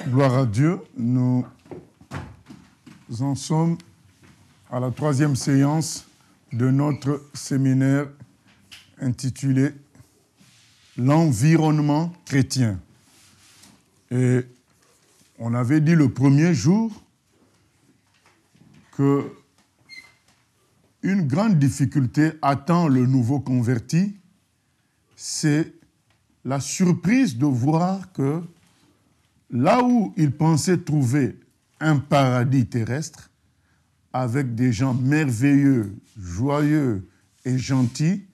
Gloire à Dieu, nous en sommes à la 3e séance de notre séminaire intitulé « L'environnement chrétien ». Et on avait dit le premier jour que une grande difficulté attend le nouveau converti, c'est la surprise de voir que là où il pensait trouver un paradis terrestre, avec des gens merveilleux, joyeux et gentils,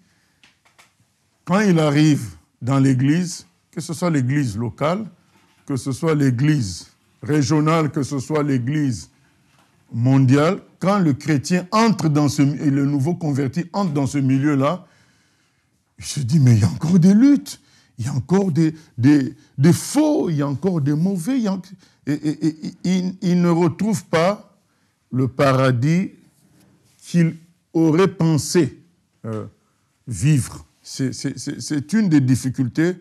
quand il arrive dans l'église, que ce soit l'église locale, que ce soit l'église régionale, que ce soit l'église mondiale, quand le chrétien entre dans le nouveau converti entre dans ce milieu-là, il se dit, mais il y a encore des luttes, il y a encore des faux, il y a encore des mauvais, il ne retrouve pas le paradis qu'il aurait pensé vivre. C'est une des difficultés.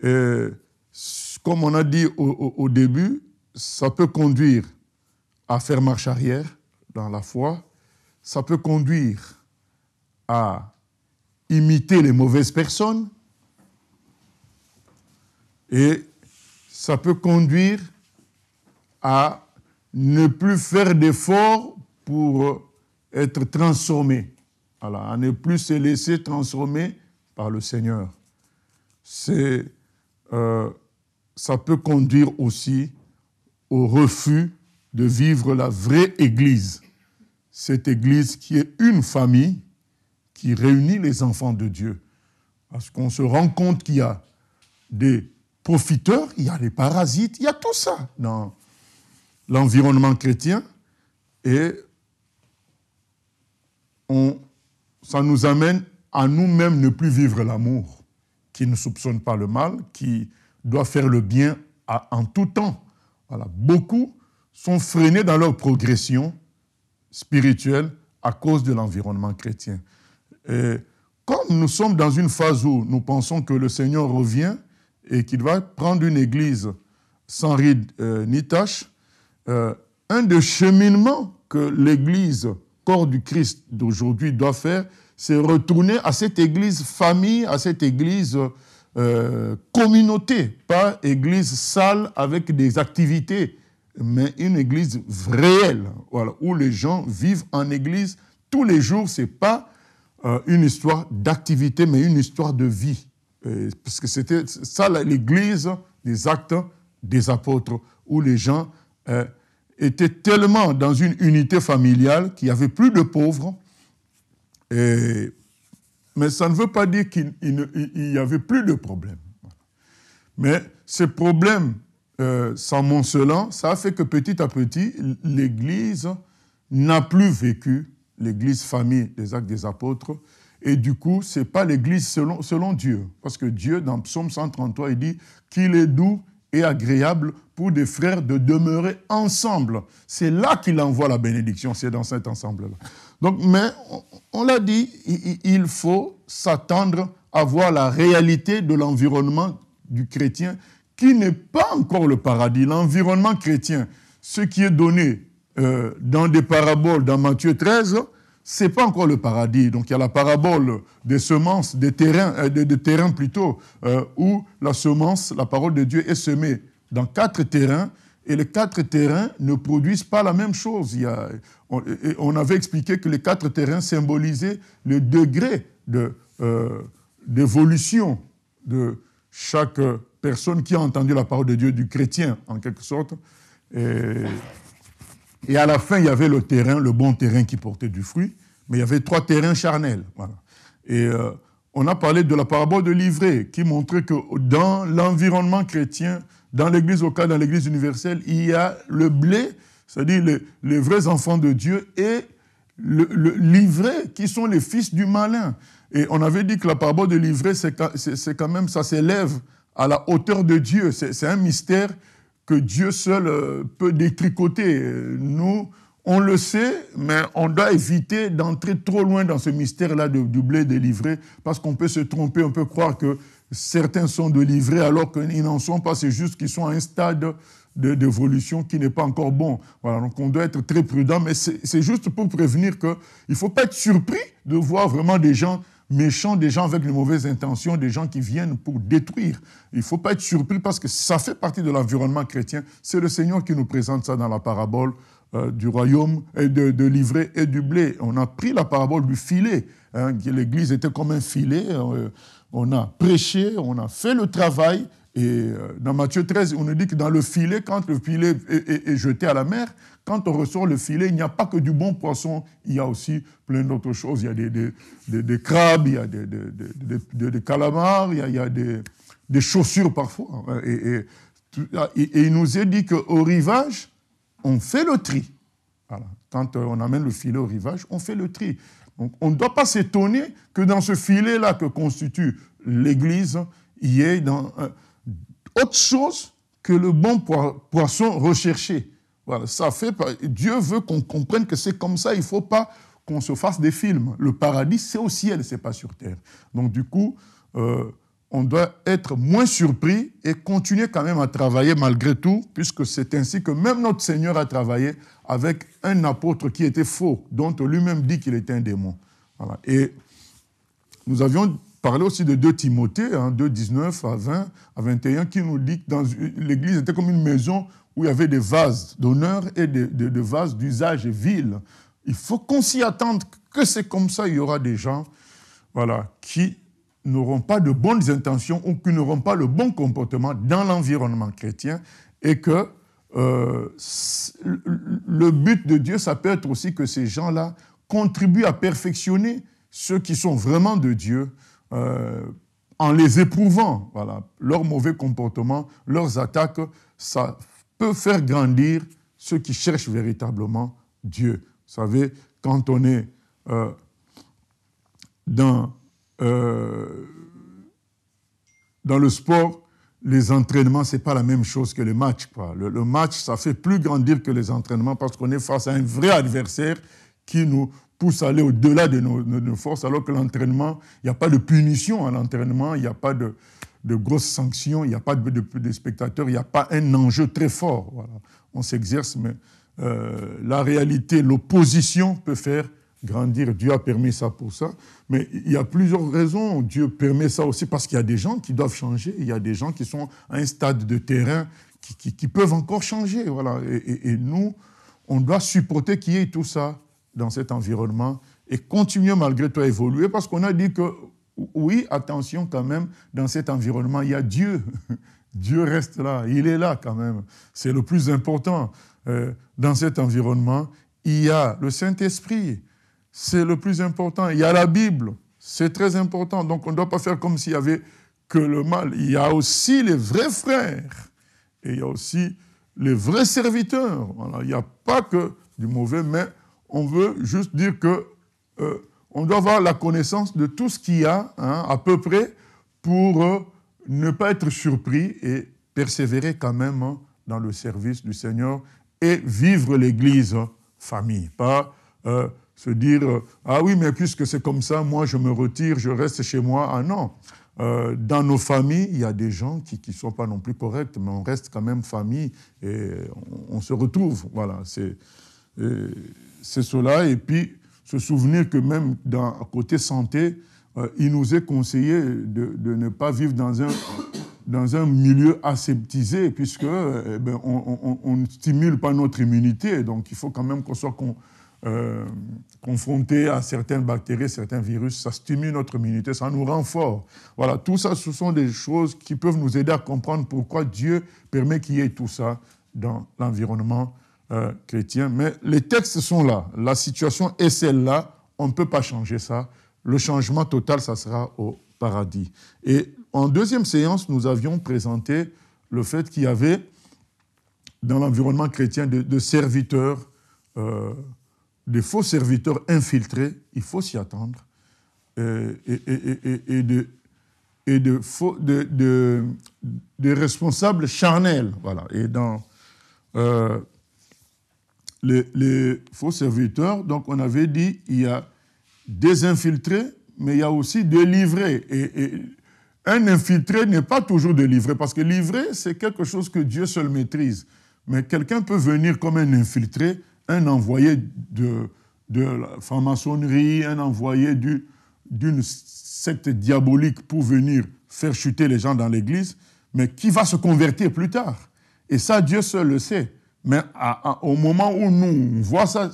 Comme on a dit au début, ça peut conduire à faire marche arrière dans la foi, ça peut conduire à imiter les mauvaises personnes, et ça peut conduire à ne plus faire d'efforts pour être transformé, voilà, à ne plus se laisser transformer par le Seigneur. Ça peut conduire aussi au refus de vivre la vraie Église. Cette Église qui est une famille qui réunit les enfants de Dieu. Parce qu'on se rend compte qu'il y a des profiteurs, il y a les parasites, il y a tout ça dans l'environnement chrétien. Et ça nous amène à nous-mêmes ne plus vivre l'amour, qui ne soupçonne pas le mal, qui doit faire le bien en tout temps. Voilà. Beaucoup sont freinés dans leur progression spirituelle à cause de l'environnement chrétien. Et comme nous sommes dans une phase où nous pensons que le Seigneur revient et qu'il va prendre une église sans ride ni tache, un des cheminements que l'église, corps du Christ d'aujourd'hui, doit faire, c'est retourner à cette église famille, à cette église communauté, pas église sale avec des activités, mais une église réelle, voilà, où les gens vivent en église tous les jours. Ce n'est pas une histoire d'activité, mais une histoire de vie. Parce que c'était ça l'église des Actes des Apôtres, où les gens étaient tellement dans une unité familiale qu'il n'y avait plus de pauvres. Mais ça ne veut pas dire qu'il n'y avait plus de problèmes. Mais ces problèmes s'amoncelant, ça a fait que petit à petit, l'Église n'a plus vécu, l'Église famille des Actes des Apôtres, et du coup, ce n'est pas l'Église selon Dieu. Parce que Dieu, dans Psaume 133, il dit qu'il est doux et agréable pour des frères de demeurer ensemble. C'est là qu'il envoie la bénédiction, c'est dans cet ensemble-là. Donc, mais on l'a dit, il faut s'attendre à voir la réalité de l'environnement du chrétien qui n'est pas encore le paradis. L'environnement chrétien, ce qui est donné dans des paraboles dans Matthieu 13, ce n'est pas encore le paradis. Donc il y a la parabole des semences, des terrains plutôt, où la semence, la parole de Dieu est semée dans 4 terrains, et les 4 terrains ne produisent pas la même chose. On avait expliqué que les 4 terrains symbolisaient le degré d'évolution de chaque personne qui a entendu la parole de Dieu, du chrétien en quelque sorte. Et à la fin, il y avait le terrain, le bon terrain qui portait du fruit, mais il y avait 3 terrains charnels. Voilà. Et on a parlé de la parabole de l'ivraie qui montrait que dans l'environnement chrétien, dans l'église locale, dans l'église universelle, il y a le blé, c'est-à-dire les vrais enfants de Dieu, et l'ivraie qui sont les fils du malin. Et on avait dit que la parabole de l'ivraie, c'est quand même, ça s'élève à la hauteur de Dieu. C'est un mystère que Dieu seul peut détricoter. Nous, on le sait, mais on doit éviter d'entrer trop loin dans ce mystère-là du blé de l'ivraie, parce qu'on peut se tromper, on peut croire que certains sont de l'ivraie alors qu'ils n'en sont pas, c'est juste qu'ils sont à un stade d'évolution qui n'est pas encore bon. Voilà, donc on doit être très prudent, mais c'est juste pour prévenir qu'il ne faut pas être surpris de voir vraiment des gens méchants, des gens avec de mauvaises intentions, des gens qui viennent pour détruire. Il ne faut pas être surpris parce que ça fait partie de l'environnement chrétien. C'est le Seigneur qui nous présente ça dans la parabole du royaume, de l'ivraie et du blé. On a pris la parabole du filet. Hein, l'Église était comme un filet. On a prêché, on a fait le travail. Et dans Matthieu 13, on nous dit que dans le filet, quand le filet est jeté à la mer, quand on ressort le filet, il n'y a pas que du bon poisson, il y a aussi plein d'autres choses. Il y a des crabes, il y a des calamars, il y a des chaussures parfois. Et il nous est dit qu'au rivage, on fait le tri. Voilà. Quand on amène le filet au rivage, on fait le tri. Donc, on ne doit pas s'étonner que dans ce filet-là que constitue l'Église, il y ait autre chose que le bon poisson recherché. Voilà, ça fait, Dieu veut qu'on comprenne que c'est comme ça, il ne faut pas qu'on se fasse des films. Le paradis, c'est au ciel, ce n'est pas sur terre. Donc du coup, on doit être moins surpris et continuer quand même à travailler malgré tout, puisque c'est ainsi que même notre Seigneur a travaillé avec un apôtre qui était faux, dont lui-même dit qu'il était un démon. Voilà. Et nous avions parlé aussi de 2 Timothée, 2, 19 à 20, à 21, qui nous dit que l'Église était comme une maison où il y avait des vases d'honneur et des vases d'usage vil. Il faut qu'on s'y attende que c'est comme ça, il y aura des gens qui n'auront pas de bonnes intentions ou qui n'auront pas le bon comportement dans l'environnement chrétien et que le but de Dieu, ça peut être aussi que ces gens-là contribuent à perfectionner ceux qui sont vraiment de Dieu en les éprouvant. Voilà. Leur mauvais comportement, leurs attaques, ça peut faire grandir ceux qui cherchent véritablement Dieu. Vous savez, quand on est dans le sport, les entraînements, ce n'est pas la même chose que les matchs, quoi. Le match, ça fait plus grandir que les entraînements parce qu'on est face à un vrai adversaire qui nous pousse à aller au-delà de nos forces, alors que l'entraînement, il n'y a pas de punition à l'entraînement, il n'y a pas de grosses sanctions, il n'y a pas de spectateurs, il n'y a pas un enjeu très fort. Voilà. On s'exerce, mais la réalité, l'opposition peut faire grandir. Dieu a permis ça pour ça. Mais il y a plusieurs raisons. Dieu permet ça aussi parce qu'il y a des gens qui doivent changer. Il y a des gens qui sont à un stade de terrain qui peuvent encore changer. Voilà. Et nous, on doit supporter qu'il y ait tout ça dans cet environnement et continuer malgré tout à évoluer parce qu'on a dit que, oui, attention quand même, dans cet environnement, il y a Dieu. Dieu reste là, il est là quand même. C'est le plus important. Dans cet environnement, il y a le Saint-Esprit. C'est le plus important. Il y a la Bible. C'est très important. Donc, on ne doit pas faire comme s'il n'y avait que le mal. Il y a aussi les vrais frères. Et il y a aussi les vrais serviteurs. Voilà. Il n'y a pas que du mauvais, mais on veut juste dire que on doit avoir la connaissance de tout ce qu'il y a, à peu près, pour ne pas être surpris et persévérer quand même dans le service du Seigneur et vivre l'Église famille. Pas se dire « Ah oui, mais puisque c'est comme ça, moi je me retire, je reste chez moi. » Ah non. Dans nos familles, il y a des gens qui ne sont pas non plus corrects, mais on reste quand même famille et on se retrouve. Voilà, c'est cela. Et puis, se souvenir que même à côté santé, il nous est conseillé de ne pas vivre dans un milieu aseptisé, puisque on ne stimule pas notre immunité. Donc, il faut quand même qu'on soit confronté à certaines bactéries, certains virus. Ça stimule notre immunité, ça nous rend fort. Voilà, tout ça, ce sont des choses qui peuvent nous aider à comprendre pourquoi Dieu permet qu'il y ait tout ça dans l'environnement chrétien. Mais les textes sont là. La situation est celle-là. On ne peut pas changer ça. Le changement total, ça sera au paradis. Et en deuxième séance, nous avions présenté le fait qu'il y avait, dans l'environnement chrétien, de serviteurs, des faux serviteurs infiltrés. Il faut s'y attendre. Et des responsables charnels. Voilà. Et dans les faux serviteurs, donc on avait dit, il y a des infiltrés, mais il y a aussi des livrés. Et un infiltré n'est pas toujours délivré, parce que livré, c'est quelque chose que Dieu seul maîtrise. mais quelqu'un peut venir comme un infiltré, un envoyé de la franc-maçonnerie, un envoyé d'une secte diabolique pour venir faire chuter les gens dans l'église, mais qui va se convertir plus tard. Et ça, Dieu seul le sait. Mais au moment où nous, on voit ça,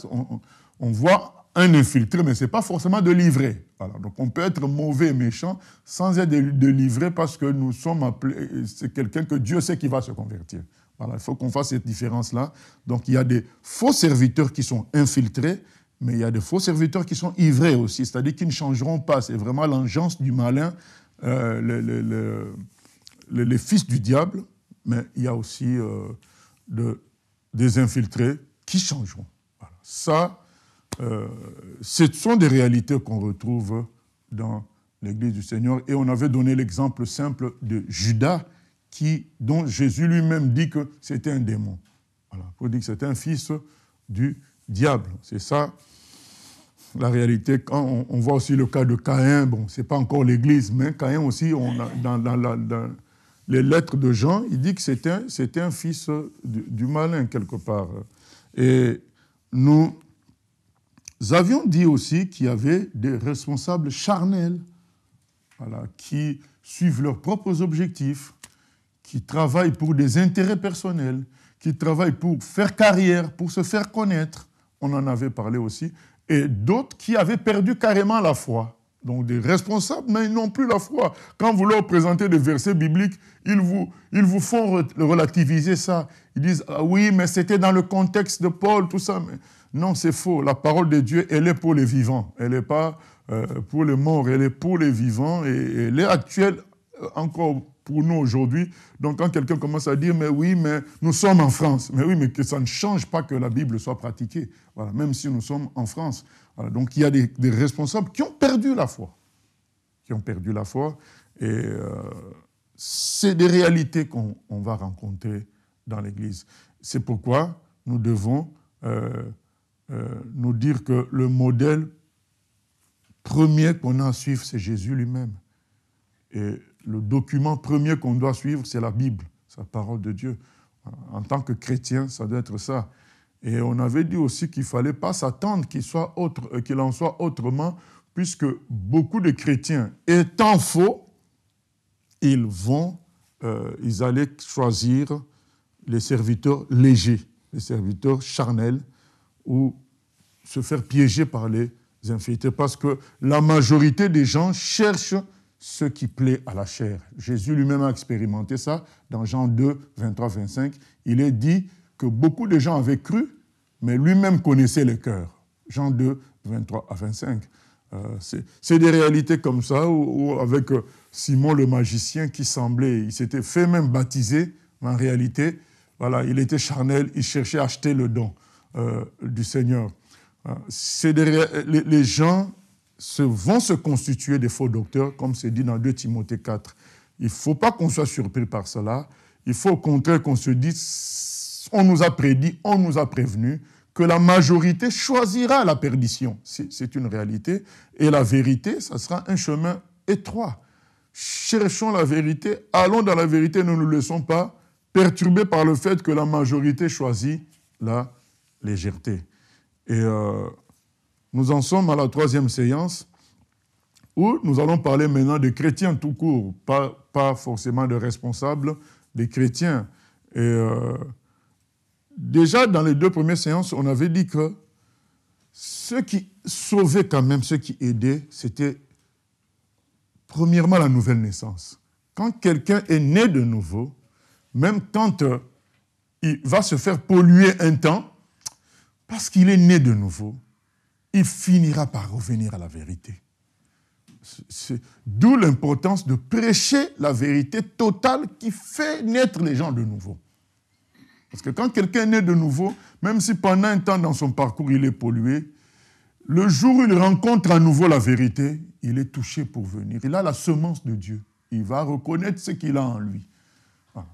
on voit un infiltré, mais ce n'est pas forcément de livré. Voilà. Donc on peut être mauvais et méchant sans être de livré parce que nous sommes appelés, c'est quelqu'un que Dieu sait qui va se convertir. Voilà, il faut qu'on fasse cette différence-là. Donc il y a des faux serviteurs qui sont infiltrés, mais il y a des faux serviteurs qui sont ivrés aussi, c'est-à-dire qui ne changeront pas. C'est vraiment l'engeance du malin, les fils du diable, mais il y a aussi des infiltrés qui changeront. Voilà. Ça, ce sont des réalités qu'on retrouve dans l'Église du Seigneur. Et on avait donné l'exemple simple de Judas, dont Jésus lui-même dit que c'était un démon. Voilà, pour dire que c'était un fils du diable. C'est ça la réalité. Quand on voit aussi le cas de Caïn, bon, ce n'est pas encore l'Église, mais Caïn aussi, dans les lettres de Jean, il dit que c'était un fils du malin, quelque part. Et nous avions dit aussi qu'il y avait des responsables charnels, voilà, qui suivent leurs propres objectifs, qui travaillent pour des intérêts personnels, qui travaillent pour faire carrière, pour se faire connaître. On en avait parlé aussi. Et d'autres qui avaient perdu carrément la foi. Donc des responsables, mais ils n'ont plus la foi. Quand vous leur présentez des versets bibliques, ils vous font relativiser ça. Ils disent, ah oui, mais c'était dans le contexte de Paul, tout ça. Mais non, c'est faux. La parole de Dieu, elle est pour les vivants. Elle n'est pas pour les morts, elle est pour les vivants. Et elle est actuelle encore pour nous aujourd'hui. Donc quand quelqu'un commence à dire, mais oui, mais nous sommes en France. Mais oui, mais que ça ne change pas que la Bible soit pratiquée. Voilà, même si nous sommes en France. Voilà, donc il y a des responsables qui ont perdu la foi. Qui ont perdu la foi. Et c'est des réalités qu'on va rencontrer dans l'Église. C'est pourquoi nous devons nous dire que le modèle premier qu'on a à suivre, c'est Jésus lui-même. Et le document premier qu'on doit suivre, c'est la Bible, c'est la parole de Dieu. En tant que chrétien, ça doit être ça. Et on avait dit aussi qu'il ne fallait pas s'attendre qu'il en soit autrement, puisque beaucoup de chrétiens, étant faux, ils allaient choisir les serviteurs légers, les serviteurs charnels, ou se faire piéger par les infidélités, parce que la majorité des gens cherchent ce qui plaît à la chair. Jésus lui-même a expérimenté ça dans Jean 2, 23, 25. Il est dit que beaucoup de gens avaient cru, mais lui-même connaissait le cœur. Jean 2, 23 à 25. C'est des réalités comme ça, où avec Simon le magicien qui il s'était fait même baptiser, mais en réalité, voilà, il était charnel, il cherchait à acheter le don du Seigneur. Les gens vont se constituer des faux docteurs, comme c'est dit dans 2 Timothée 4. Il ne faut pas qu'on soit surpris par cela. Il faut au contraire qu'on se dise, on nous a prédit, on nous a prévenu, que la majorité choisira la perdition. C'est une réalité. Et la vérité, ça sera un chemin étroit. Cherchons la vérité, allons dans la vérité, ne nous laissons pas perturber par le fait que la majorité choisit la légèreté. Et nous en sommes à la 3e séance, où nous allons parler maintenant des chrétiens tout court, pas forcément de responsables, des chrétiens. Et déjà, dans les 2 premières séances, on avait dit que ce qui sauvait quand même, ce qui aidait, c'était premièrement la nouvelle naissance. Quand quelqu'un est né de nouveau, même quand il va se faire polluer un temps, parce qu'il est né de nouveau, il finira par revenir à la vérité. D'où l'importance de prêcher la vérité totale qui fait naître les gens de nouveau. Parce que quand quelqu'un est né de nouveau, même si pendant un temps dans son parcours il est pollué, le jour où il rencontre à nouveau la vérité, il est touché pour venir. Il a la semence de Dieu. Il va reconnaître ce qu'il a en lui. Voilà.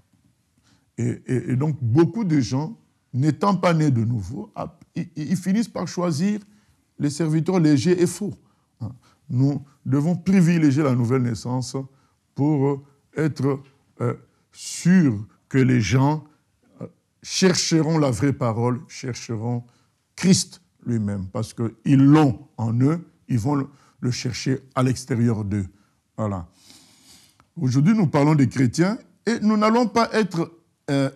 Et donc beaucoup de gens, n'étant pas nés de nouveau, ils finissent par choisir les serviteurs légers et faux. Nous devons privilégier la nouvelle naissance pour être sûrs que les gens chercheront la vraie parole, chercheront Christ lui-même, parce qu'ils l'ont en eux, ils vont le chercher à l'extérieur d'eux. Voilà. Aujourd'hui, nous parlons des chrétiens et nous n'allons pas être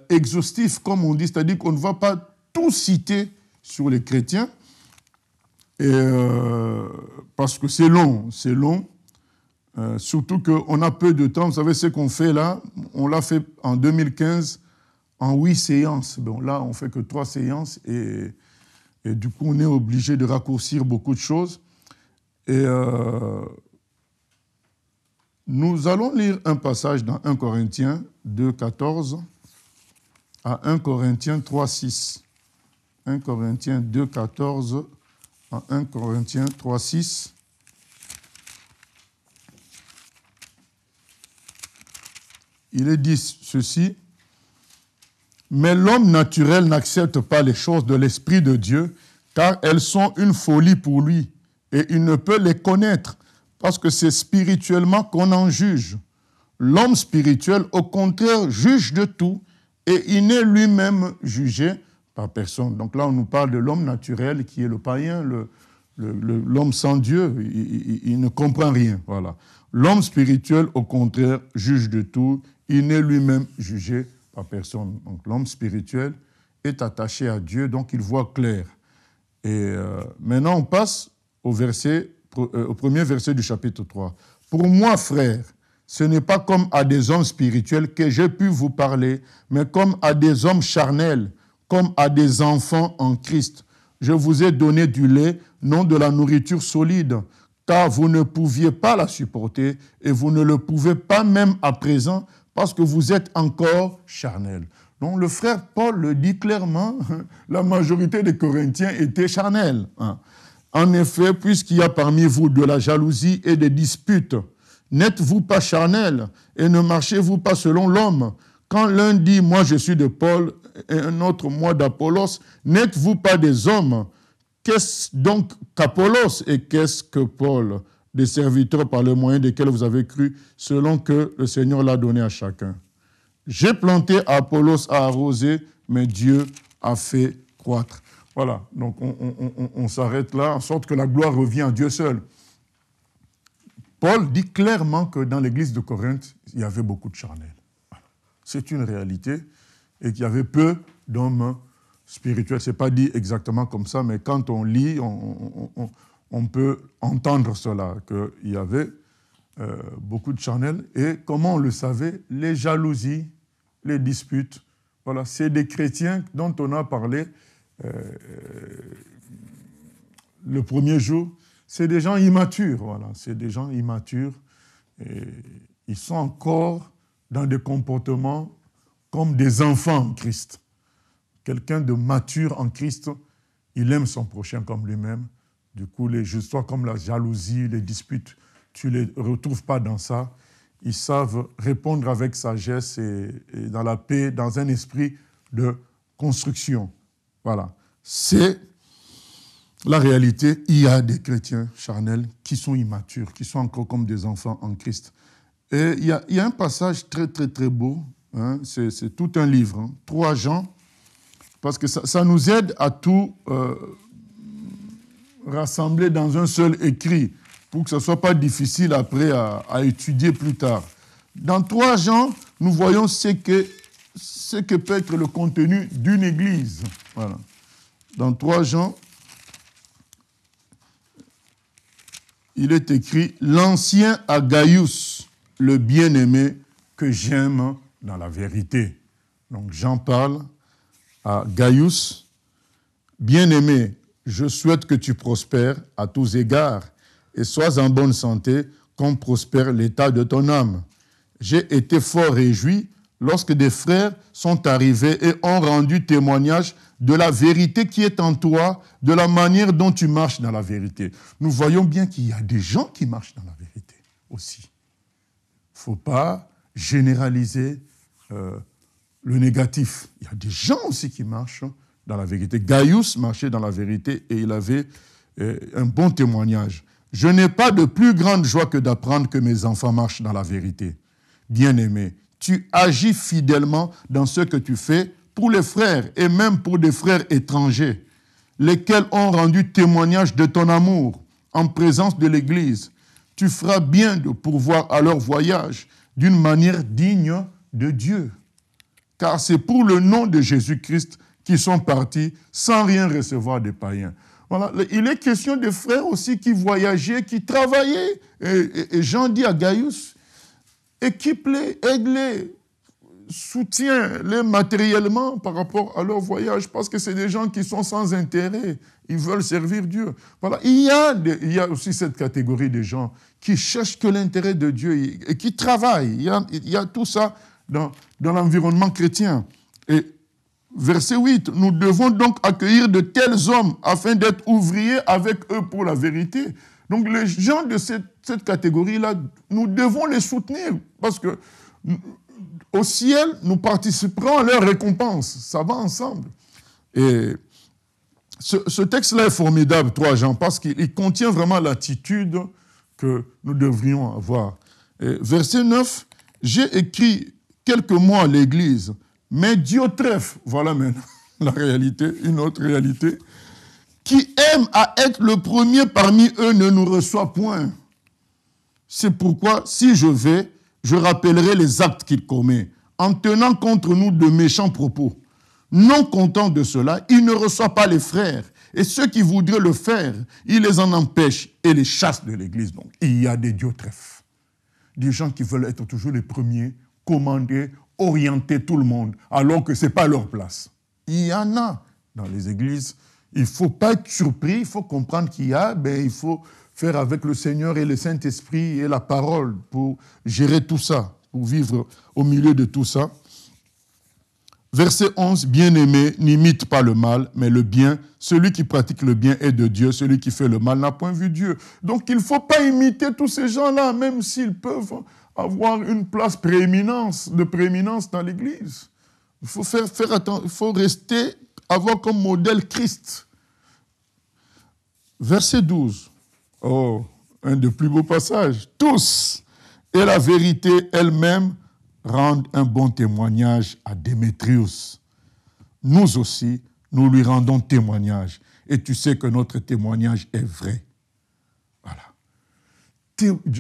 exhaustifs, comme on dit, c'est-à-dire qu'on ne va pas tout citer sur les chrétiens, parce que c'est long, surtout qu'on a peu de temps. Vous savez ce qu'on fait là, on l'a fait en 2015 en 8 séances. Bon, là, on ne fait que 3 séances et du coup, on est obligé de raccourcir beaucoup de choses. Et nous allons lire un passage dans 1 Corinthiens 2, 14 à 1 Corinthiens 3, 6. 1 Corinthiens 2, 14 à 1 Corinthiens 3, 6. Il est dit ceci: mais l'homme naturel n'accepte pas les choses de l'Esprit de Dieu, car elles sont une folie pour lui, et il ne peut les connaître, parce que c'est spirituellement qu'on en juge. L'homme spirituel, au contraire, juge de tout, et il n'est lui-même jugé par personne. Donc là, on nous parle de l'homme naturel, qui est le païen, l'homme sans Dieu, il ne comprend rien. Voilà. L'homme spirituel, au contraire, juge de tout, il n'est lui-même jugé par personne. Donc l'homme spirituel est attaché à Dieu, donc il voit clair. Et maintenant, on passe au premier verset du chapitre 3. « Pour moi, frères, ce n'est pas comme à des hommes spirituels que j'ai pu vous parler, mais comme à des hommes charnels, comme à des enfants en Christ. Je vous ai donné du lait, non de la nourriture solide, car vous ne pouviez pas la supporter et vous ne le pouvez pas même à présent parce que vous êtes encore charnels. » Donc le frère Paul le dit clairement, la majorité des Corinthiens étaient charnels. En effet, puisqu'il y a parmi vous de la jalousie et des disputes, n'êtes-vous pas charnels et ne marchez-vous pas selon l'homme? Quand l'un dit « moi je suis de Paul » et un autre « moi d'Apollos », n'êtes-vous pas des hommes? Qu'est-ce donc qu'Apollos et qu'est-ce que Paul? Des serviteurs par le moyen desquels vous avez cru, selon que le Seigneur l'a donné à chacun. J'ai planté, Apollos a arrosé, mais Dieu a fait croître. Voilà, donc on s'arrête là, en sorte que la gloire revient à Dieu seul. Paul dit clairement que dans l'église de Corinthe, il y avait beaucoup de charnels. C'est une réalité, et qu'il y avait peu d'hommes spirituels. Ce n'est pas dit exactement comme ça, mais quand on lit, on peut entendre cela, qu'il y avait beaucoup de charnels. Et comment on le savait? Les jalousies, les disputes. Voilà, c'est des chrétiens dont on a parlé le premier jour. C'est des gens immatures, voilà. C'est des gens immatures. Et ils sont encore dans des comportements comme des enfants en Christ. Quelqu'un de mature en Christ, il aime son prochain comme lui-même. Du coup, les histoires comme la jalousie, les disputes, tu ne les retrouves pas dans ça. Ils savent répondre avec sagesse et dans la paix, dans un esprit de construction. Voilà. C'est la réalité. Il y a des chrétiens charnels qui sont immatures, qui sont encore comme des enfants en Christ. Et il y a un passage très, très, très beau. Hein, c'est tout un livre. Hein, 3 Jean, parce que ça nous aide à tout rassembler dans un seul écrit, pour que ce ne soit pas difficile après à étudier plus tard. Dans 3 Jean, nous voyons ce que peut être le contenu d'une église. Voilà. Dans 3 Jean, il est écrit « L'ancien à Gaius, le bien-aimé que j'aime dans la vérité. » Donc Jean parle à Gaius, « Bien-aimé, je souhaite que tu prospères à tous égards et sois en bonne santé comme prospère l'état de ton âme. J'ai été fort réjoui lorsque des frères sont arrivés et ont rendu témoignage de la vérité qui est en toi, de la manière dont tu marches dans la vérité. » Nous voyons bien qu'il y a des gens qui marchent dans la vérité aussi. Il ne faut pas généraliser le négatif. Il y a des gens aussi qui marchent dans la vérité. Gaius marchait dans la vérité et il avait un bon témoignage. « Je n'ai pas de plus grande joie que d'apprendre que mes enfants marchent dans la vérité. Bien-aimé, tu agis fidèlement dans ce que tu fais pour les frères et même pour des frères étrangers, lesquels ont rendu témoignage de ton amour en présence de l'Église. Tu feras bien de pourvoir à leur voyage d'une manière digne de Dieu. Car c'est pour le nom de Jésus-Christ qu'ils sont partis sans rien recevoir des païens. Voilà. Il est question des frères aussi qui voyageaient, qui travaillaient. Et Jean dit à Gaius, équipe-les, aide-les, soutiens-les matériellement par rapport à leur voyage, parce que c'est des gens qui sont sans intérêt, ils veulent servir Dieu. Voilà. Il y a aussi cette catégorie de gens qui cherchent que l'intérêt de Dieu et qui travaillent. Il y a tout ça dans l'environnement chrétien. Et verset 8, nous devons donc accueillir de tels hommes afin d'être ouvriers avec eux pour la vérité. Donc les gens de cette catégorie-là, nous devons les soutenir parce que au ciel, nous participerons à leur récompense. Ça va ensemble. Et ce texte-là est formidable, 3 Jean, parce qu'il contient vraiment l'attitude que nous devrions avoir. Et verset 9, j'ai écrit quelques mots à l'Église, mais Diotrephe, voilà maintenant la réalité, une autre réalité, qui aime à être le premier parmi eux ne nous reçoit point. C'est pourquoi, si je vais, je rappellerai les actes qu'il commet, en tenant contre nous de méchants propos. Non content de cela, il ne reçoit pas les frères, et ceux qui voudraient le faire, il les en empêche et les chasse de l'Église. Donc, il y a des Diotrephes, des gens qui veulent être toujours les premiers, commander, orienter tout le monde, alors que ce n'est pas leur place. Il y en a dans les églises. Il ne faut pas être surpris, il faut comprendre qu'il y a, il faut faire avec le Seigneur et le Saint-Esprit et la parole pour gérer tout ça, pour vivre au milieu de tout ça. Verset 11, bien-aimé, n'imite pas le mal, mais le bien. Celui qui pratique le bien est de Dieu, celui qui fait le mal n'a point vu Dieu. Donc il ne faut pas imiter tous ces gens-là, même s'ils peuvent avoir une place de prééminence dans l'Église. Il faut faire attention, il faut avoir comme modèle Christ. Verset 12. Oh, un des plus beaux passages. Tous, et la vérité elle-même, rendent un bon témoignage à Démétrius. Nous aussi, nous lui rendons témoignage. Et tu sais que notre témoignage est vrai. Voilà.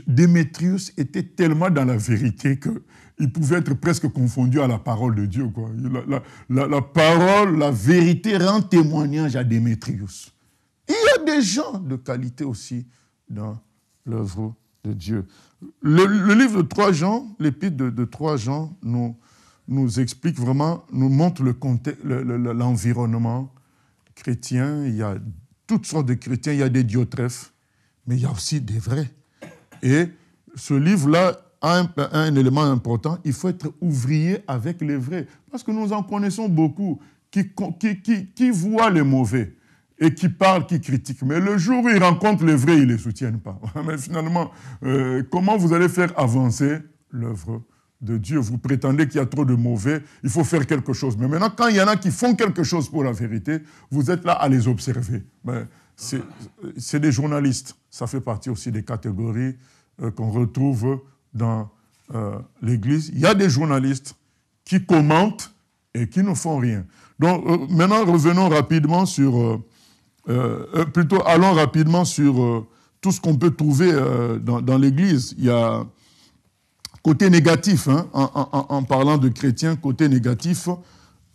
Démétrius était tellement dans la vérité qu'il pouvait être presque confondu à la parole de Dieu, quoi. La parole, la vérité rend témoignage à Démétrius. Il y a des gens de qualité aussi dans l'œuvre de Dieu. Le livre de 3 Jean, l'épître de 3 Jean, nous explique vraiment, nous montre l'environnement chrétien. Il y a toutes sortes de chrétiens, il y a des Diotrephes, mais il y a aussi des vrais. Et ce livre-là a un élément important, il faut être ouvrier avec les vrais. Parce que nous en connaissons beaucoup qui voient les mauvais et qui parlent, qui critiquent. Mais le jour où ils rencontrent les vrais, ils ne les soutiennent pas. Mais finalement, comment vous allez faire avancer l'œuvre de Dieu? Vous prétendez qu'il y a trop de mauvais, il faut faire quelque chose. Mais maintenant, quand il y en a qui font quelque chose pour la vérité, vous êtes là à les observer. C'est des journalistes. Ça fait partie aussi des catégories qu'on retrouve dans l'Église. Il y a des journalistes qui commentent et qui ne font rien. Donc, maintenant, revenons rapidement sur... allons rapidement sur tout ce qu'on peut trouver dans l'Église. Il y a côté négatif, en parlant de chrétiens, côté négatif,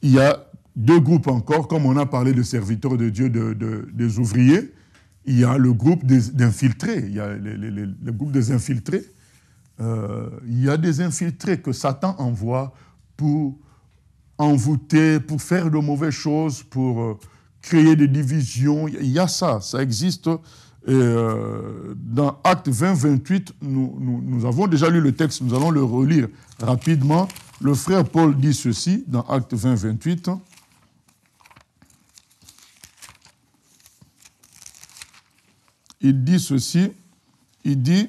il y a 2 groupes encore, comme on a parlé de serviteurs de Dieu, des ouvriers. Il y a le groupe d'infiltrés. Il y a le groupe des infiltrés. Il y a des infiltrés que Satan envoie pour envoûter, pour faire de mauvaises choses, pour créer des divisions. Il y a ça existe. Dans Actes 20, 28, nous avons déjà lu le texte, nous allons le relire rapidement. Le frère Paul dit ceci dans Actes 20, 28. Il dit ceci, il dit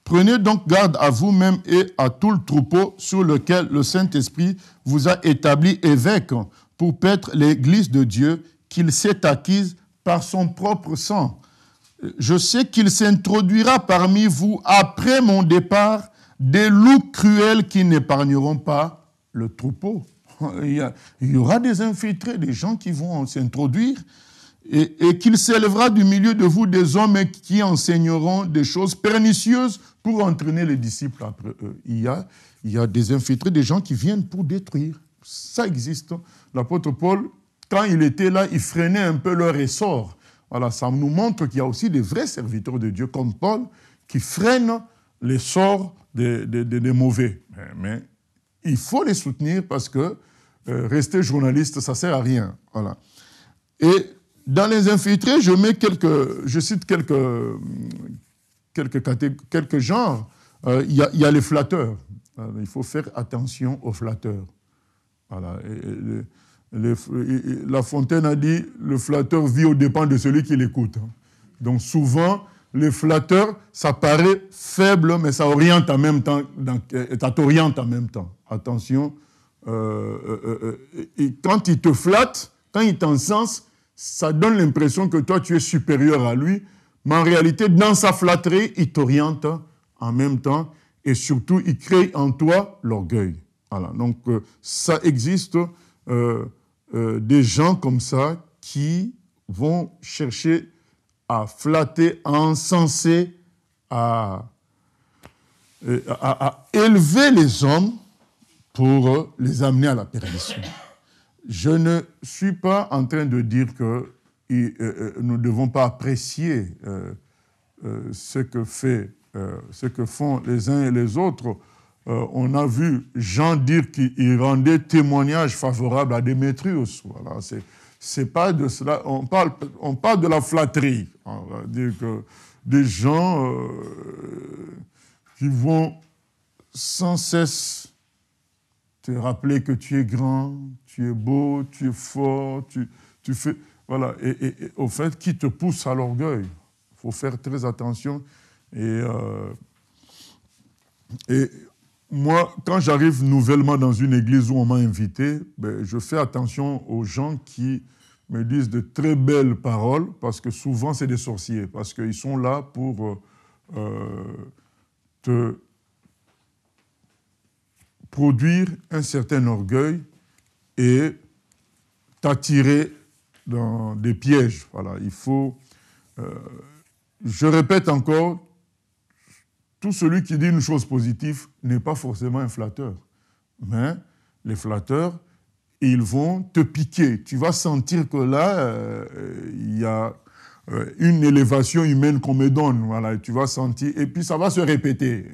prenez donc garde à vous-même et à tout le troupeau sur lequel le Saint-Esprit vous a établi évêque pour paître l'Église de Dieu qu'il s'est acquise par son propre sang. Je sais qu'il s'introduira parmi vous après mon départ des loups cruels qui n'épargneront pas le troupeau. Il y aura des infiltrés, des gens qui vont s'introduire et qu'il s'élèvera du milieu de vous des hommes qui enseigneront des choses pernicieuses pour entraîner les disciples après eux. Il y a des infiltrés, des gens qui viennent pour détruire. Ça existe. L'apôtre Paul, quand il était là, il freinait un peu leur essor. Voilà, ça nous montre qu'il y a aussi des vrais serviteurs de Dieu comme Paul qui freinent l'essor des mauvais. Mais il faut les soutenir parce que rester journaliste, ça ne sert à rien. Voilà. Et dans les infiltrés, je cite quelques genres. Il y a les flatteurs. Il faut faire attention aux flatteurs. Voilà. La Fontaine a dit « le flatteur vit aux dépens de celui qui l'écoute ». Donc souvent, les flatteurs, ça paraît faible, mais ça oriente en même temps, ça t'oriente en même temps. Attention, et quand il te flatte, quand il t'encense, ça donne l'impression que toi, tu es supérieur à lui, mais en réalité, dans sa flatterie, il t'oriente en même temps, et surtout, il crée en toi l'orgueil. Voilà. Donc, ça existe des gens comme ça qui vont chercher à flatter, à encenser, à élever les hommes pour les amener à la perdition. Je ne suis pas en train de dire que nous ne devons pas apprécier ce que font les uns et les autres. On a vu Jean dire qu'il rendait témoignage favorable à Démétrius. Voilà, c'est pas de cela. On parle de la flatterie. On va dire que des gens qui vont sans cesse te rappeler que tu es grand, tu es beau, tu es fort, tu fais... Voilà, et au fait, qui te pousse à l'orgueil. Il faut faire très attention. Et moi, quand j'arrive nouvellement dans une église où on m'a invité, je fais attention aux gens qui me disent de très belles paroles, parce que souvent, c'est des sorciers, parce qu'ils sont là pour te produire un certain orgueil et t'attirer dans des pièges. Voilà, il faut... je répète encore, tout celui qui dit une chose positive n'est pas forcément un flatteur. Mais les flatteurs, ils vont te piquer. Tu vas sentir que là, il y a une élévation humaine qu'on me donne. Voilà, tu vas sentir, et puis ça va se répéter.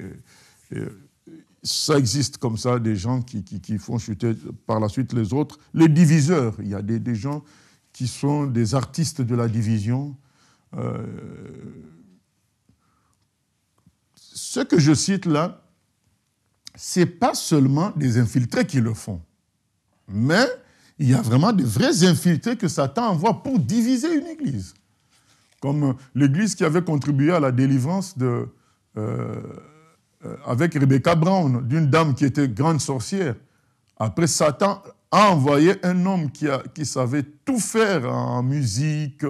Ça existe comme ça, des gens qui font chuter par la suite les autres. Les diviseurs, il y a des gens qui sont des artistes de la division. Ce que je cite là, ce n'est pas seulement des infiltrés qui le font, mais il y a vraiment de vrais infiltrés que Satan envoie pour diviser une église. Comme l'église qui avait contribué à la délivrance avec Rebecca Brown, d'une dame qui était grande sorcière. Après, Satan a envoyé un homme qui savait tout faire en musique,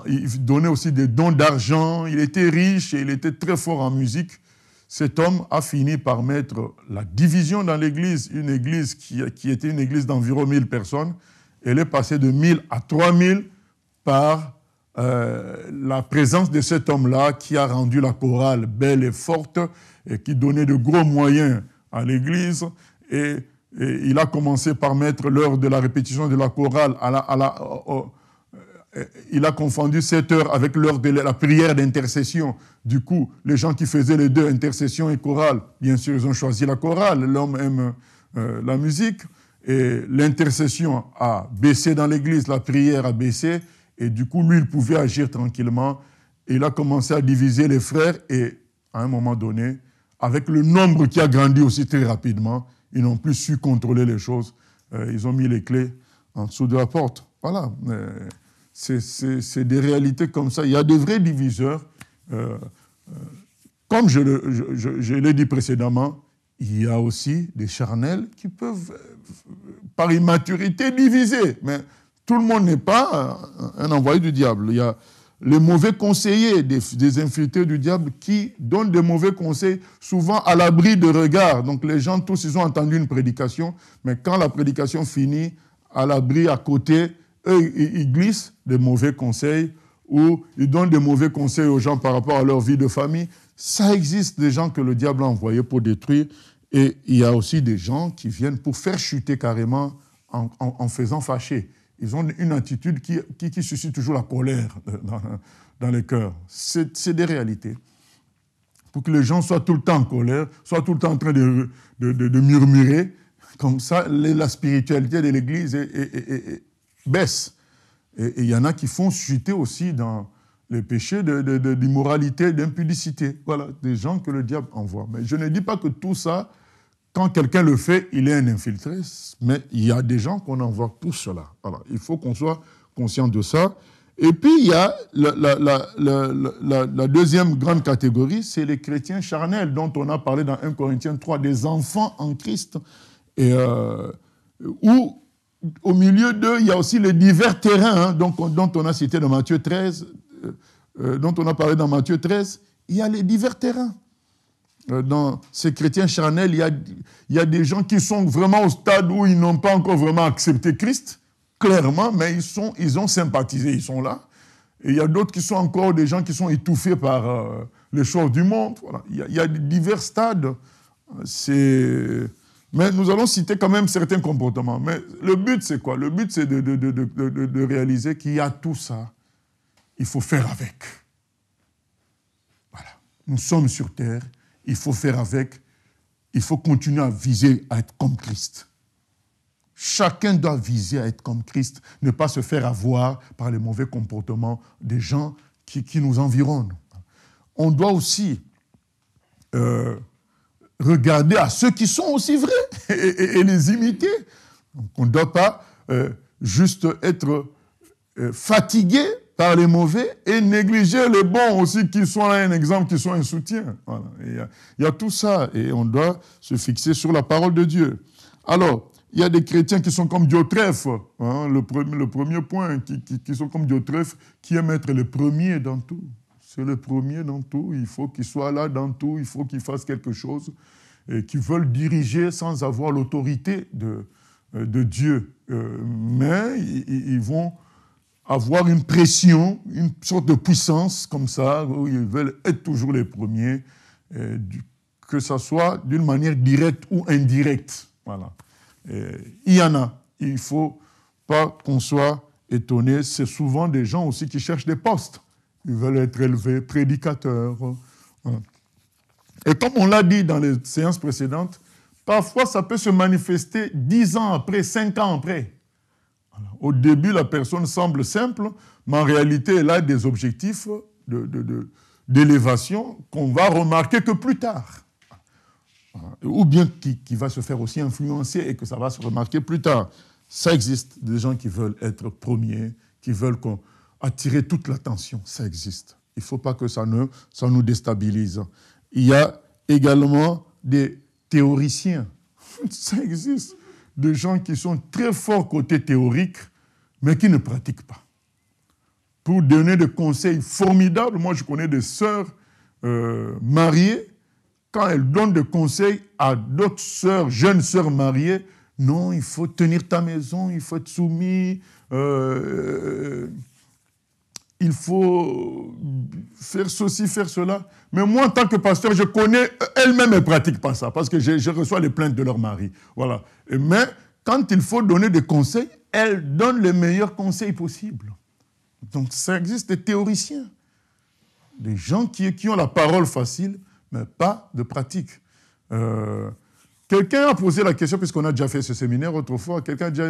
il donnait aussi des dons d'argent, il était riche et il était très fort en musique. Cet homme a fini par mettre la division dans l'église, une église qui était une église d'environ 1000 personnes. Elle est passée de 1000 à 3000 par la présence de cet homme-là qui a rendu la chorale belle et forte et qui donnait de gros moyens à l'église. Et il a commencé par mettre l'heure de la répétition de la chorale il a confondu cette heure avec l'heure de la prière d'intercession. Du coup, les gens qui faisaient les deux, intercession et chorale, bien sûr, ils ont choisi la chorale. L'homme aime la musique. Et l'intercession a baissé dans l'église, la prière a baissé. Et du coup, lui, il pouvait agir tranquillement. Et il a commencé à diviser les frères. Et à un moment donné, avec le nombre qui a grandi aussi très rapidement, ils n'ont plus su contrôler les choses. Ils ont mis les clés en dessous de la porte. Voilà. C'est des réalités comme ça. Il y a des vrais diviseurs. Comme je l'ai dit précédemment, il y a aussi des charnels qui peuvent, par immaturité, diviser. Mais tout le monde n'est pas un envoyé du diable. Il y a les mauvais conseillers des infiltrés du diable qui donnent des mauvais conseils, souvent à l'abri de regard. Donc les gens tous, ils ont entendu une prédication, mais quand la prédication finit, à l'abri, à côté, eux, ils glissent des mauvais conseils ou ils donnent des mauvais conseils aux gens par rapport à leur vie de famille. Ça existe, des gens que le diable a envoyés pour détruire. Et il y a aussi des gens qui viennent pour faire chuter carrément en faisant fâcher. Ils ont une attitude qui suscite toujours la colère dans les cœurs. C'est des réalités. Pour que les gens soient tout le temps en colère, soient tout le temps en train de murmurer, comme ça, la spiritualité de l'Église baisse. Et il y en a qui font chuter aussi dans les péchés d'immoralité, d'impudicité. Voilà, des gens que le diable envoie. Mais je ne dis pas que tout ça, quand quelqu'un le fait, il est un infiltré, mais il y a des gens qu'on envoie pour cela. Voilà. Il faut qu'on soit conscient de ça. Et puis, il y a la deuxième grande catégorie, c'est les chrétiens charnels, dont on a parlé dans 1 Corinthiens 3, des enfants en Christ, et, où, au milieu d'eux, il y a aussi les divers terrains, dont on a cité dans Matthieu 13, dont on a parlé dans Matthieu 13, il y a les divers terrains. Dans ces chrétiens charnels, il y a des gens qui sont vraiment au stade où ils n'ont pas encore vraiment accepté Christ, clairement, mais ils ont sympathisé, ils sont là. Et il y a d'autres qui sont encore des gens qui sont étouffés par les choses du monde. Voilà. Il y a divers stades. Mais nous allons citer quand même certains comportements. Mais le but, c'est quoi? Le but, c'est de réaliser qu'il y a tout ça. Il faut faire avec. Voilà. Nous sommes sur terre. Il faut faire avec, il faut continuer à viser à être comme Christ. Chacun doit viser à être comme Christ, ne pas se faire avoir par les mauvais comportements des gens qui nous environnent. On doit aussi regarder à ceux qui sont aussi vrais et les imiter. Donc, on ne doit pas juste être fatigué par les mauvais et négliger les bons aussi qui sont un exemple, qui sont un soutien. Voilà. Il y a tout ça et on doit se fixer sur la parole de Dieu. Alors, il y a des chrétiens qui sont comme Diotrephe, hein, le premier point, qui sont comme Diotrephe, qui aiment être les premiers dans tout. C'est le premier dans tout, il faut qu'il soit là dans tout, il faut qu'il fasse quelque chose, et qui veulent diriger sans avoir l'autorité de Dieu. Mais ils vont avoir une pression, une sorte de puissance comme ça, où ils veulent être toujours les premiers, que ce soit d'une manière directe ou indirecte. Voilà. Il y en a. Il ne faut pas qu'on soit étonné. C'est souvent des gens aussi qui cherchent des postes. Ils veulent être élevés, prédicateurs. Voilà. Et comme on l'a dit dans les séances précédentes, parfois ça peut se manifester 10 ans après, 5 ans après. Au début, la personne semble simple, mais en réalité, elle a des objectifs d'élévation qu'on va remarquer que plus tard. Ou bien qui va se faire aussi influencer et que ça va se remarquer plus tard. Ça existe, des gens qui veulent être premiers, qui veulent attirer toute l'attention. Ça existe. Il ne faut pas que ça nous déstabilise. Il y a également des théoriciens. Ça existe. Des gens qui sont très forts côté théorique, mais qui ne pratiquent pas. Pour donner des conseils formidables, moi je connais des sœurs mariées, quand elles donnent des conseils à d'autres sœurs, jeunes sœurs mariées, non, il faut tenir ta maison, il faut être soumis, il faut faire ceci, faire cela. Mais moi, en tant que pasteur, je connais, elles-mêmes, elles ne pratiquent pas ça, parce que je reçois les plaintes de leur mari. Voilà. Mais quand il faut donner des conseils, elles donnent les meilleurs conseils possibles. Donc ça existe des théoriciens, des gens qui ont la parole facile, mais pas de pratique. Quelqu'un a posé la question, puisqu'on a déjà fait ce séminaire autrefois, quelqu'un a dit,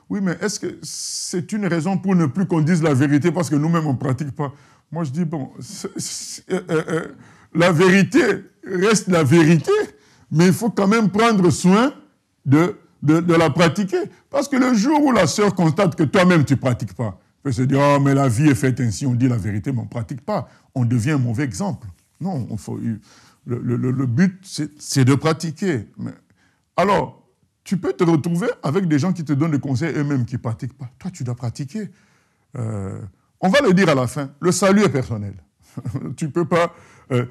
oui, mais est-ce que c'est une raison pour ne plus qu'on dise la vérité parce que nous-mêmes, on ne pratique pas? Moi, je dis, bon, la vérité reste la vérité, mais il faut quand même prendre soin de la pratiquer. Parce que le jour où la sœur constate que toi-même, tu ne pratiques pas, elle peut se dire, oh, mais la vie est faite ainsi, on dit la vérité, mais on ne pratique pas. On devient un mauvais exemple. Non, le but, c'est de pratiquer. Alors, tu peux te retrouver avec des gens qui te donnent des conseils eux-mêmes qui ne pratiquent pas. Toi, tu dois pratiquer. On va le dire à la fin, le salut est personnel. Tu ne peux pas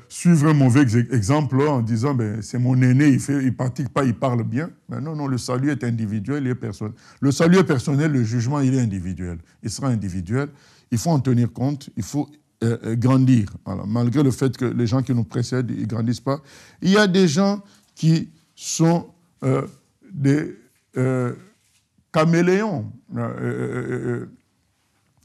suivre un mauvais exemple en disant ben, c'est mon aîné, il ne pratique pas, il parle bien. Mais non, le salut est individuel, il est personnel. Le salut est personnel, le jugement, il est individuel. Il sera individuel. Il faut en tenir compte, il faut grandir. Voilà. Malgré le fait que les gens qui nous précèdent, ils ne grandissent pas. Il y a des gens qui sont des caméléons.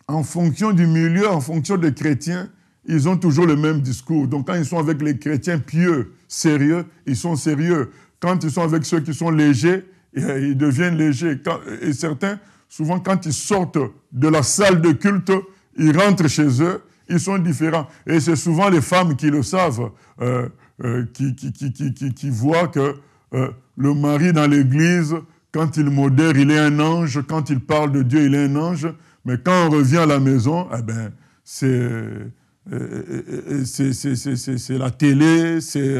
En fonction du milieu, en fonction des chrétiens, ils ont toujours le même discours. Donc quand ils sont avec les chrétiens pieux, sérieux, ils sont sérieux. Quand ils sont avec ceux qui sont légers, ils deviennent légers. Et certains, souvent quand ils sortent de la salle de culte, ils rentrent chez eux, ils sont différents. Et c'est souvent les femmes qui le savent, qui voient que le mari dans l'église, quand il modère, il est un ange. Quand il parle de Dieu, il est un ange. Mais quand on revient à la maison, eh ben, c'est la télé, c'est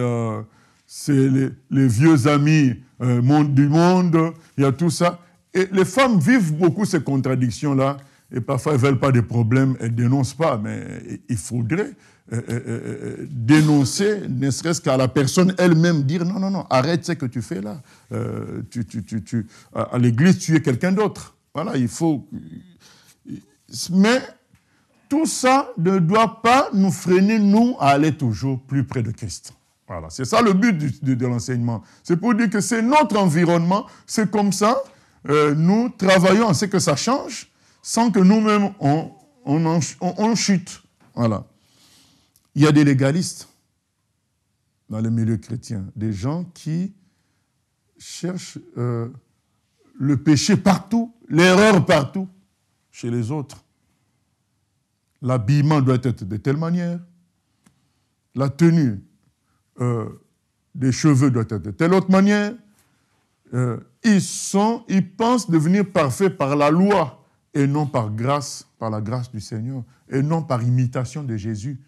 les vieux amis du monde, il y a tout ça. Et les femmes vivent beaucoup ces contradictions-là, et parfois elles ne veulent pas des problèmes, elles ne dénoncent pas, mais il faudrait dénoncer, ne serait-ce qu'à la personne elle-même, dire non, arrête ce que tu fais là. À l'église, tu es quelqu'un d'autre. Voilà, il faut... Mais tout ça ne doit pas nous freiner, nous, à aller toujours plus près de Christ. Voilà, c'est ça le but de l'enseignement. C'est pour dire que c'est notre environnement, c'est comme ça, nous travaillons à ce que ça change, sans que nous-mêmes, on chute. Voilà. Il y a des légalistes dans le milieu chrétien, des gens qui cherchent le péché partout, l'erreur partout, chez les autres. L'habillement doit être de telle manière, la tenue des cheveux doit être de telle autre manière. Ils pensent devenir parfaits par la loi et non par grâce, par la grâce du Seigneur, et non par imitation de Jésus.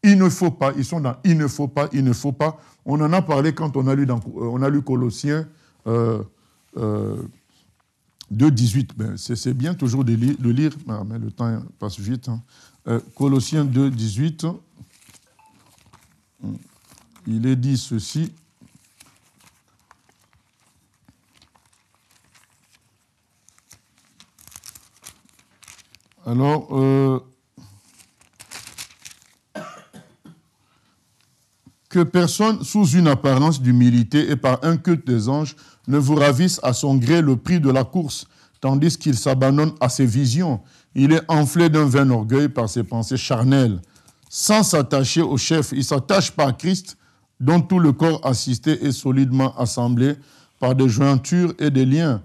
Il ne faut pas, ils sont dans il ne faut pas, il ne faut pas. On en a parlé quand on a lu Colossiens 2,18. Ben, c'est bien toujours de lire, mais le temps passe vite. Hein. Colossiens 2,18, il est dit ceci. Alors, que personne, sous une apparence d'humilité et par un culte des anges, ne vous ravisse à son gré le prix de la course, tandis qu'il s'abandonne à ses visions. Il est enflé d'un vain orgueil par ses pensées charnelles. Sans s'attacher au chef, il s'attache par Christ, dont tout le corps assisté et solidement assemblé par des jointures et des liens,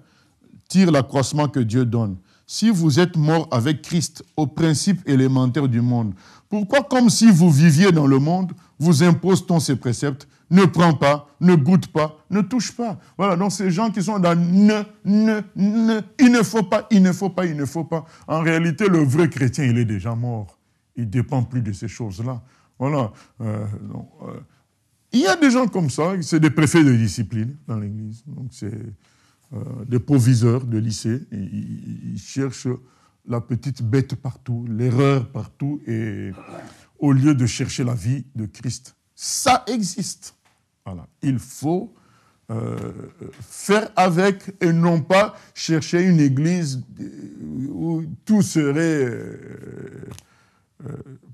tire l'accroissement que Dieu donne. Si vous êtes mort avec Christ aux principes élémentaires du monde, pourquoi, comme si vous viviez dans le monde, vous impose-t-on ces préceptes? Ne prends pas, ne goûte pas, ne touche pas. Voilà, donc ces gens qui sont dans il ne faut pas, il ne faut pas, il ne faut pas. En réalité, le vrai chrétien, il est déjà mort. Il ne dépend plus de ces choses-là. Voilà. Il y a des gens comme ça, c'est des préfets de discipline dans l'Église. Donc c'est des proviseurs de lycée. Ils cherchent la petite bête partout, l'erreur partout, et au lieu de chercher la vie de Christ. Ça existe. Voilà. Il faut faire avec et non pas chercher une église où tout serait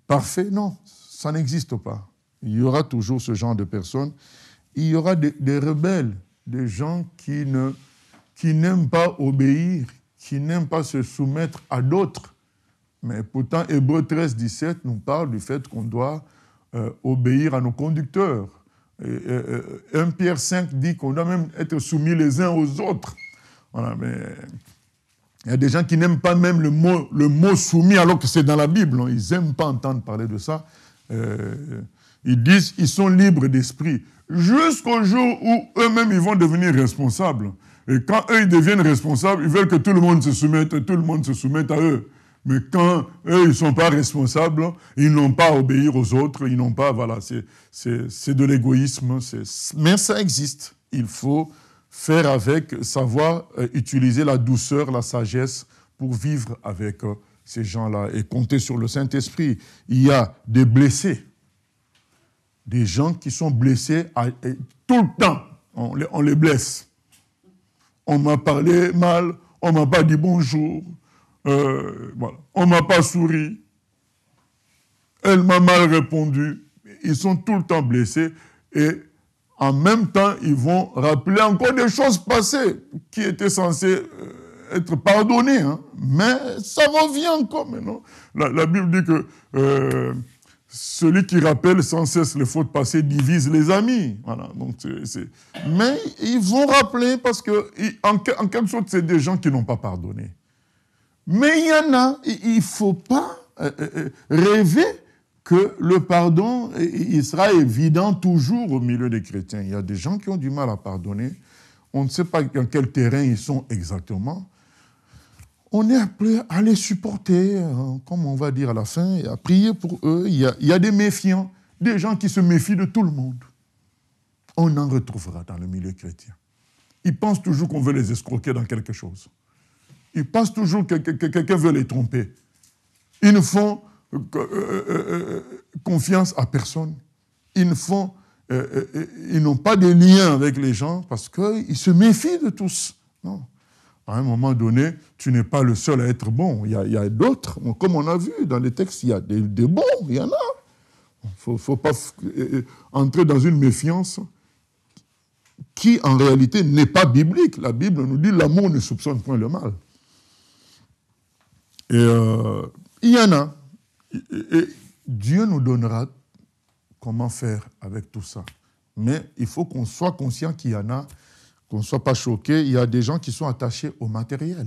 parfait. Non, ça n'existe pas. Il y aura toujours ce genre de personnes. Il y aura des rebelles, des gens qui n'aiment pas obéir, qui n'aiment pas se soumettre à d'autres. Mais pourtant, Hébreux 13, 17 nous parle du fait qu'on doit obéir à nos conducteurs. 1 Pierre 5 dit qu'on doit même être soumis les uns aux autres. Voilà, mais il y a des gens qui n'aiment pas même le mot soumis alors que c'est dans la Bible. Ils n'aiment pas entendre parler de ça. Ils disent qu'ils sont libres d'esprit jusqu'au jour où eux-mêmes ils vont devenir responsables. Et quand eux ils deviennent responsables, ils veulent que tout le monde se soumette à eux. Mais quand eux, ils ne sont pas responsables, ils n'ont pas à obéir aux autres, ils n'ont pas, voilà, c'est de l'égoïsme. Mais ça existe. Il faut faire avec, savoir utiliser la douceur, la sagesse pour vivre avec ces gens-là et compter sur le Saint-Esprit. Il y a des blessés, des gens qui sont blessés tout le temps. On les blesse. On m'a parlé mal, on ne m'a pas dit bonjour, voilà. On ne m'a pas souri, elle m'a mal répondu. Ils sont tout le temps blessés et en même temps, ils vont rappeler encore des choses passées qui étaient censées être pardonnées. Hein. Mais ça revient encore maintenant. La Bible dit que celui qui rappelle sans cesse les fautes passées divise les amis. Voilà. Donc mais ils vont rappeler parce que, en quelque sorte, c'est des gens qui n'ont pas pardonné. Mais il y en a, il ne faut pas rêver que le pardon, il sera évident toujours au milieu des chrétiens. Il y a des gens qui ont du mal à pardonner. On ne sait pas dans quel terrain ils sont exactement. On est appelé à les supporter, comme on va dire à la fin, et à prier pour eux. Il y a des méfiants, des gens qui se méfient de tout le monde. On en retrouvera dans le milieu chrétien. Ils pensent toujours qu'on veut les escroquer dans quelque chose. Ils pensent toujours que quelqu'un veut les tromper. Ils ne font confiance à personne. Ils n'ont pas de lien avec les gens parce qu'ils se méfient de tous. Non. À un moment donné, tu n'es pas le seul à être bon. Il y a d'autres. Comme on a vu dans les textes, il y a des bons, il y en a. Il ne faut pas entrer dans une méfiance qui, en réalité, n'est pas biblique. La Bible nous dit l'amour ne soupçonne point le mal. Et il y en a. Et Dieu nous donnera comment faire avec tout ça. Mais il faut qu'on soit conscient qu'il y en a, qu'on ne soit pas choqué. Il y a des gens qui sont attachés au matériel.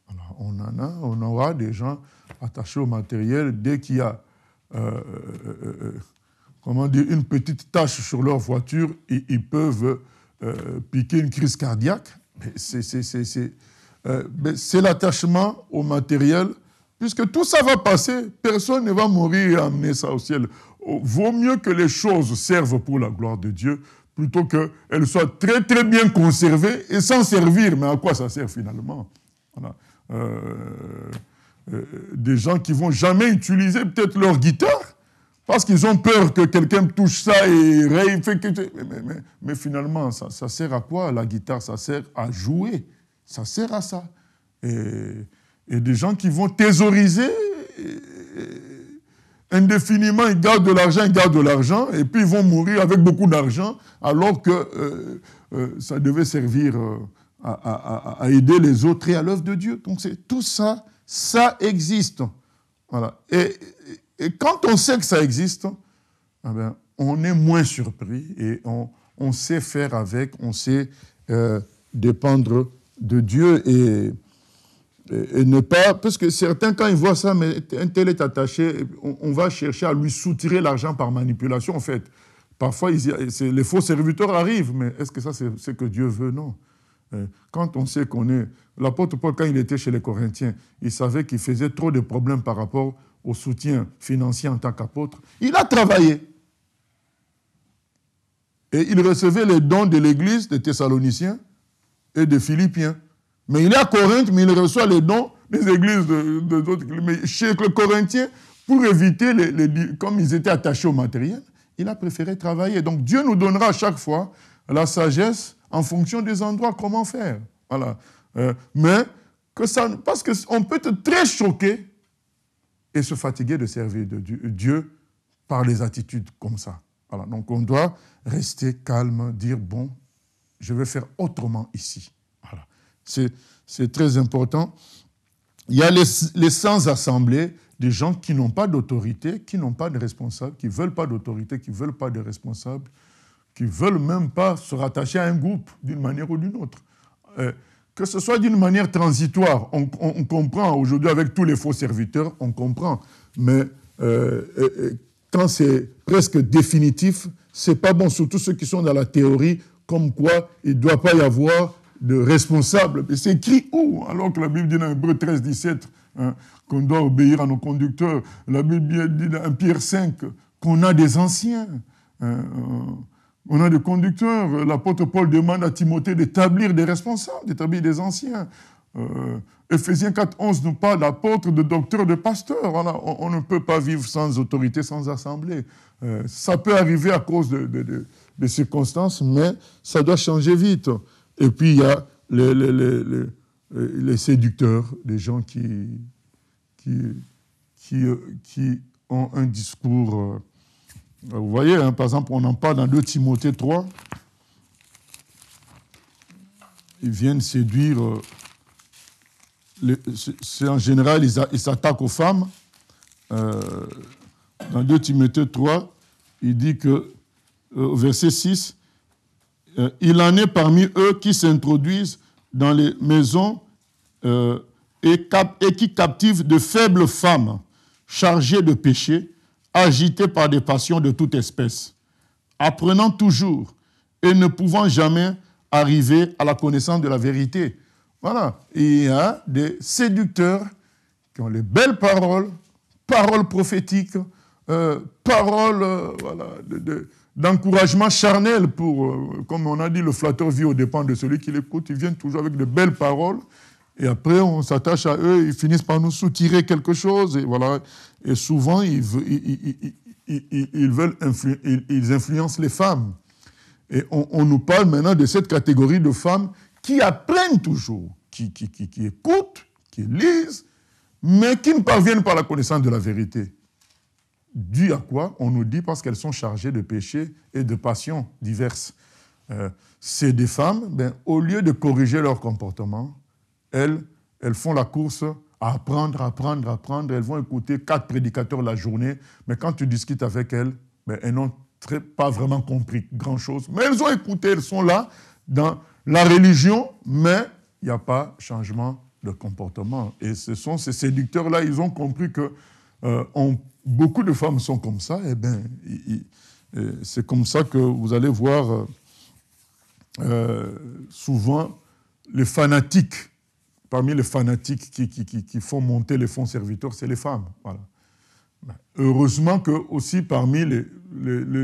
Alors, on aura des gens attachés au matériel. Dès qu'il y a une petite tache sur leur voiture, ils peuvent piquer une crise cardiaque. C'est l'attachement au matériel. Puisque tout ça va passer, personne ne va mourir et amener ça au ciel. Vaut mieux que les choses servent pour la gloire de Dieu, plutôt qu'elles soient très très bien conservées et sans servir. Mais à quoi ça sert finalement? Voilà. Des gens qui ne vont jamais utiliser peut-être leur guitare, parce qu'ils ont peur que quelqu'un touche ça et raye. Mais finalement, ça sert à quoi la guitare? Ça sert à jouer. Ça sert à ça. Et des gens qui vont thésauriser indéfiniment, ils gardent de l'argent, et puis ils vont mourir avec beaucoup d'argent, alors que ça devait servir à aider les autres et à l'œuvre de Dieu. Donc tout ça, ça existe. Voilà. Et quand on sait que ça existe, eh bien, on est moins surpris et on sait faire avec, on sait dépendre de Dieu et ne pas... Parce que certains, quand ils voient ça, mais un tel est attaché, on va chercher à lui soutirer l'argent par manipulation, en fait. Parfois, les faux serviteurs arrivent, mais est-ce que ça, c'est ce que Dieu veut? Non. Quand on sait qu'on est... L'apôtre Paul, quand il était chez les Corinthiens, il savait qu'il faisait trop de problèmes par rapport au soutien financier en tant qu'apôtre. Il a travaillé. Et il recevait les dons de l'église des Thessaloniciens et des Philippiens. Mais il est à Corinthe, mais il reçoit les dons des églises d'autres. Mais chez les Corinthiens, pour éviter, comme ils étaient attachés au matériel, il a préféré travailler. Donc Dieu nous donnera à chaque fois la sagesse en fonction des endroits, comment faire. Voilà. Mais parce qu'on peut être très choqué et se fatiguer de servir Dieu par les attitudes comme ça. Voilà. Donc on doit rester calme, dire, bon, je vais faire autrement ici. Voilà. C'est très important. Il y a les sans-assemblées, des gens qui n'ont pas d'autorité, qui n'ont pas de responsable, qui ne veulent pas d'autorité, qui ne veulent pas de responsable, qui ne veulent même pas se rattacher à un groupe d'une manière ou d'une autre. Que ce soit d'une manière transitoire, on comprend aujourd'hui avec tous les faux serviteurs, on comprend. Mais quand c'est presque définitif, c'est pas bon, surtout ceux qui sont dans la théorie, comme quoi il ne doit pas y avoir de responsable. Mais c'est écrit où? Alors que la Bible dit dans Hébreux 13, 17, qu'on doit obéir à nos conducteurs. La Bible dit dans 1 Pierre 5 qu'on a des anciens. On a des conducteurs. L'apôtre Paul demande à Timothée d'établir des responsables, d'établir des anciens. Éphésiens 4:11 nous parle d'apôtre, de docteur, de pasteur. Voilà, on ne peut pas vivre sans autorité, sans assemblée. Ça peut arriver à cause de circonstances, mais ça doit changer vite. Et puis, il y a les séducteurs, les gens qui ont un discours... vous voyez, hein, par exemple, on en parle dans 2 Timothée 3. Ils viennent séduire... c'est en général, ils s'attaquent aux femmes. Dans 2 Timothée 3, il dit que, au verset 6, il en est parmi eux qui s'introduisent dans les maisons et qui captivent de faibles femmes chargées de péché, agitées par des passions de toute espèce, apprenant toujours et ne pouvant jamais arriver à la connaissance de la vérité. Voilà. Et il y a des séducteurs qui ont les belles paroles, paroles prophétiques, paroles voilà, d'encouragement charnel pour, comme on a dit, le flatteur vit aux dépens de celui qui l'écoute. Ils viennent toujours avec de belles paroles. Et après, on s'attache à eux, ils finissent par nous soutirer quelque chose. Et, voilà. Et souvent, ils influencent les femmes. Et on nous parle maintenant de cette catégorie de femmes qui apprennent toujours, qui écoutent, qui lisent, mais qui ne parviennent pas à la connaissance de la vérité. Dû à quoi? On nous dit parce qu'elles sont chargées de péchés et de passions diverses. C'est des femmes, au lieu de corriger leur comportement, elles font la course à apprendre. Elles vont écouter 4 prédicateurs la journée, mais quand tu discutes avec elles, elles n'ont pas vraiment compris grand-chose. Mais elles ont écouté, elles sont là dans la religion, mais il n'y a pas changement de comportement. Et ce sont ces séducteurs-là, ils ont compris que beaucoup de femmes sont comme ça. Et bien, c'est comme ça que vous allez voir souvent les fanatiques. Parmi les fanatiques qui font monter les fonds serviteurs, c'est les femmes. Voilà. Heureusement que aussi parmi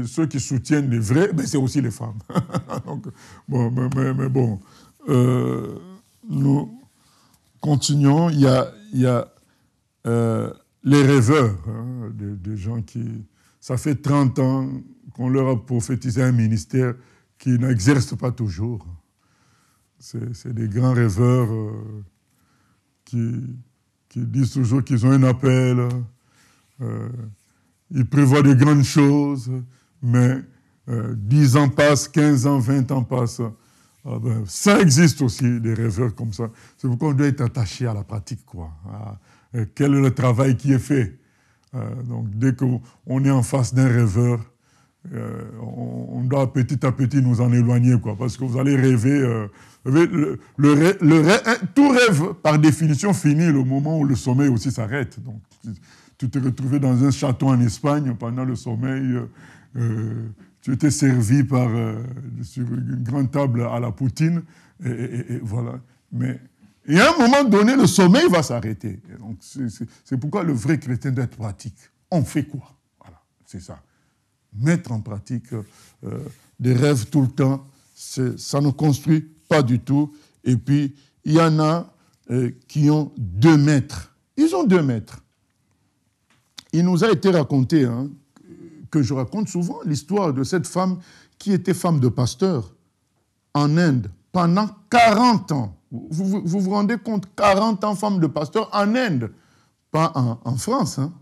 ceux qui soutiennent les vrais, c'est aussi les femmes. Donc, bon, mais bon, nous continuons. Il y a les rêveurs, hein, des gens qui... Ça fait 30 ans qu'on leur a prophétisé un ministère qui n'exerce pas toujours. C'est des grands rêveurs qui disent toujours qu'ils ont un appel. Ils prévoient de grandes choses, mais 10 ans passent, 15 ans, 20 ans passent. Ça existe aussi, des rêveurs comme ça. C'est pourquoi on doit être attaché à la pratique, quoi. Quel est le travail qui est fait? Donc, dès qu'on est en face d'un rêveur, on doit petit à petit nous en éloigner, quoi, parce que vous allez rêver. Tout rêve, par définition, finit le moment où le sommeil aussi s'arrête. Donc, tu t'es retrouvé dans un château en Espagne pendant le sommeil. Tu étais servi sur une grande table à la poutine. Et voilà. Mais et à un moment donné, le sommeil va s'arrêter. Donc, c'est pourquoi le vrai chrétien doit être pratique. On fait quoi? Voilà, c'est ça. Mettre en pratique des rêves tout le temps, ça ne construit pas du tout. Et puis, il y en a qui ont 2 maîtres. Ils ont 2 maîtres. Il nous a été raconté, hein, que je raconte souvent, l'histoire de cette femme qui était femme de pasteur en Inde pendant 40 ans. Vous vous rendez compte, 40 ans femme de pasteur en Inde, pas en France. Hein.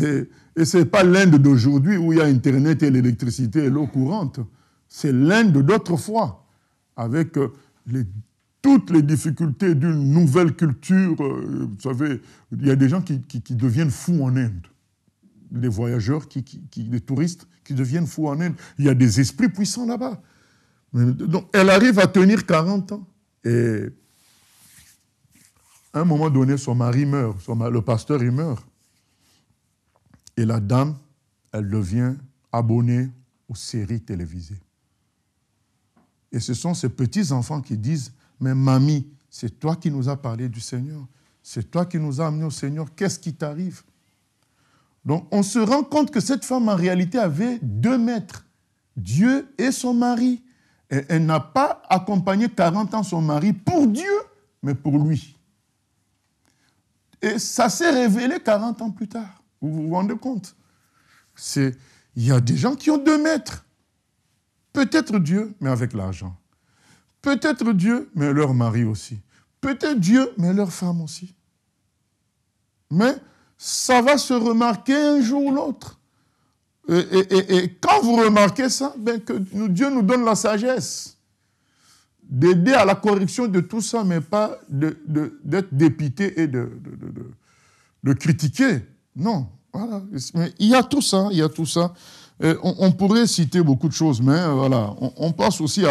Et ce n'est pas l'Inde d'aujourd'hui où il y a Internet et l'électricité et l'eau courante. C'est l'Inde d'autrefois, avec toutes les difficultés d'une nouvelle culture. Vous savez, il y a des gens qui deviennent fous en Inde. Des voyageurs, des touristes qui deviennent fous en Inde. Il y a des esprits puissants là-bas. Donc, elle arrive à tenir 40 ans. Et à un moment donné, son mari meurt, le pasteur, il meurt. Et la dame, elle devient abonnée aux séries télévisées. Et ce sont ces petits-enfants qui disent « Mais mamie, c'est toi qui nous as parlé du Seigneur. C'est toi qui nous as amenés au Seigneur. Qu'est-ce qui t'arrive ?» Donc, on se rend compte que cette femme, en réalité, avait 2 maîtres, Dieu et son mari. Et elle n'a pas accompagné 40 ans son mari pour Dieu, mais pour lui. Et ça s'est révélé 40 ans plus tard. Vous vous rendez compte? Il y a des gens qui ont 2 maîtres. Peut-être Dieu, mais avec l'argent. Peut-être Dieu, mais leur mari aussi. Peut-être Dieu, mais leur femme aussi. Mais ça va se remarquer un jour ou l'autre. Et quand vous remarquez ça, ben que Dieu nous donne la sagesse d'aider à la correction de tout ça, mais pas d'être dépité et de critiquer. Non, voilà. Mais il y a tout ça, il y a tout ça. On pourrait citer beaucoup de choses, mais voilà, on passe aussi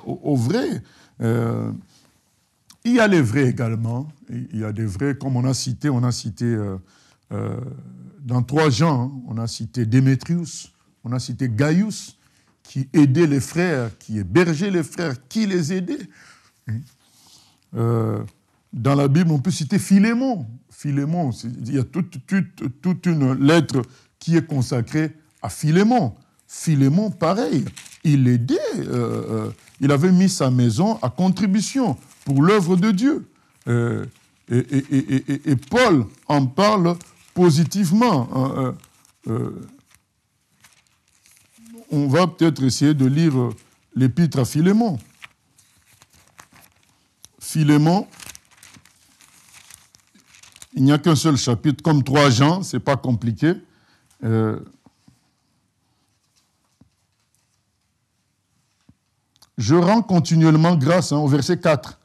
aux vrais. Il y a les vrais également. Il y a des vrais, comme on a cité dans 3 Jean, hein, on a cité Démétrius, on a cité Gaius, qui aidait les frères, qui hébergeait les frères, qui les aidait. Dans la Bible, on peut citer Philémon. Philémon, il y a toute une lettre qui est consacrée à Philémon. Philémon, pareil, il aidait, il avait mis sa maison à contribution pour l'œuvre de Dieu. Et Paul en parle positivement. On va peut-être essayer de lire l'épître à Philémon. Philémon, il n'y a qu'un seul chapitre, comme 3 Jean, ce n'est pas compliqué. Je rends continuellement grâce, au verset 4,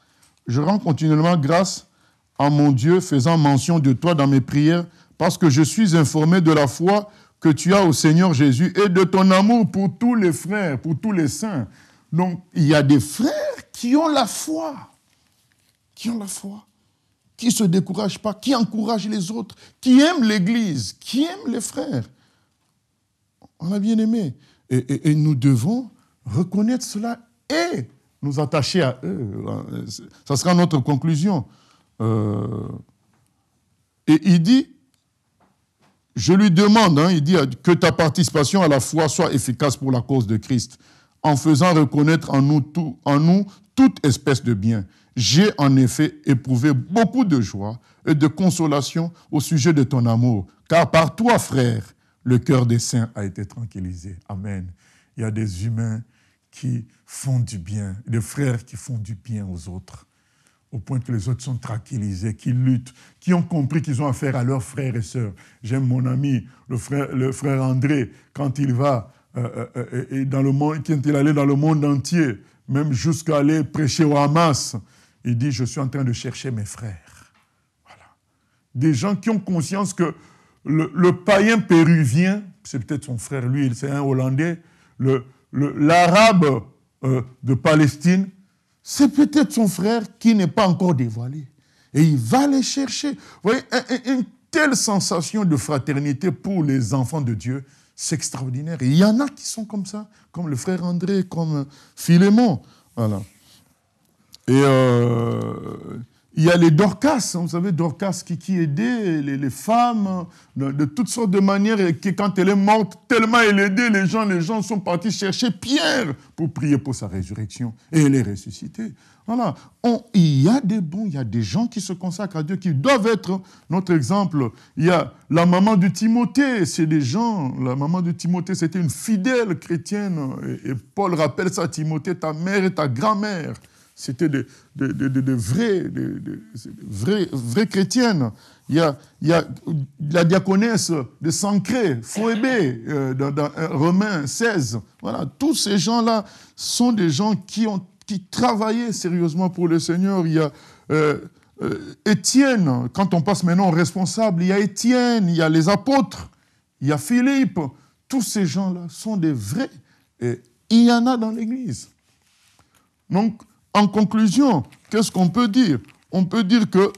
je rends continuellement grâce à mon Dieu, faisant mention de toi dans mes prières, parce que je suis informé de la foi que tu as au Seigneur Jésus et de ton amour pour tous les frères, pour tous les saints. Donc, il y a des frères qui ont la foi, qui ne se découragent pas, qui encouragent les autres, qui aiment l'Église, qui aiment les frères. On a bien aimé. Et nous devons reconnaître cela et nous attacher à eux. Ça sera notre conclusion. Et il dit, je lui demande, il dit que ta participation à la foi soit efficace pour la cause de Christ, en faisant reconnaître en nous toute espèce de bien. J'ai en effet éprouvé beaucoup de joie et de consolation au sujet de ton amour, car par toi, frère, le cœur des saints a été tranquillisé. Amen. Il y a des humains qui font du bien, des frères qui font du bien aux autres, au point que les autres sont tranquillisés, qui luttent, qui ont compris qu'ils ont affaire à leurs frères et sœurs. J'aime mon ami, le frère André, quand il va dans le monde, quand il allait dans le monde entier, même jusqu'à aller prêcher au Hamas, il dit, je suis en train de chercher mes frères. Voilà. Des gens qui ont conscience que le païen péruvien, c'est peut-être son frère, lui, c'est un Hollandais, l'arabe de Palestine, c'est peut-être son frère qui n'est pas encore dévoilé. Et il va les chercher. Vous voyez, une telle sensation de fraternité pour les enfants de Dieu, c'est extraordinaire. Et il y en a qui sont comme ça, comme le frère André, comme Philémon. Voilà. Et il y a les Dorcas, vous savez, Dorcas qui aidait les femmes de toutes sortes de manières, et qui, quand elle est morte, tellement elle aidait les gens sont partis chercher Pierre pour prier pour sa résurrection. Et elle est ressuscitée. Voilà. Il y a des bons, il y a des gens qui se consacrent à Dieu, qui doivent être notre exemple. Il y a la maman de Timothée, c'est des gens, la maman de Timothée, c'était une fidèle chrétienne, et Paul rappelle ça à Timothée, ta mère et ta grand-mère. C'était des vraies chrétiennes. Il y a la diaconesse de Sancré, Phoébé, dans Romains 16. Voilà, tous ces gens-là sont des gens qui travaillaient sérieusement pour le Seigneur. Il y a Étienne, quand on passe maintenant aux responsables, il y a Étienne, il y a les apôtres, il y a Philippe. Tous ces gens-là sont des vrais. Et il y en a dans l'Église. Donc, en conclusion, qu'est-ce qu'on peut dire? On peut dire que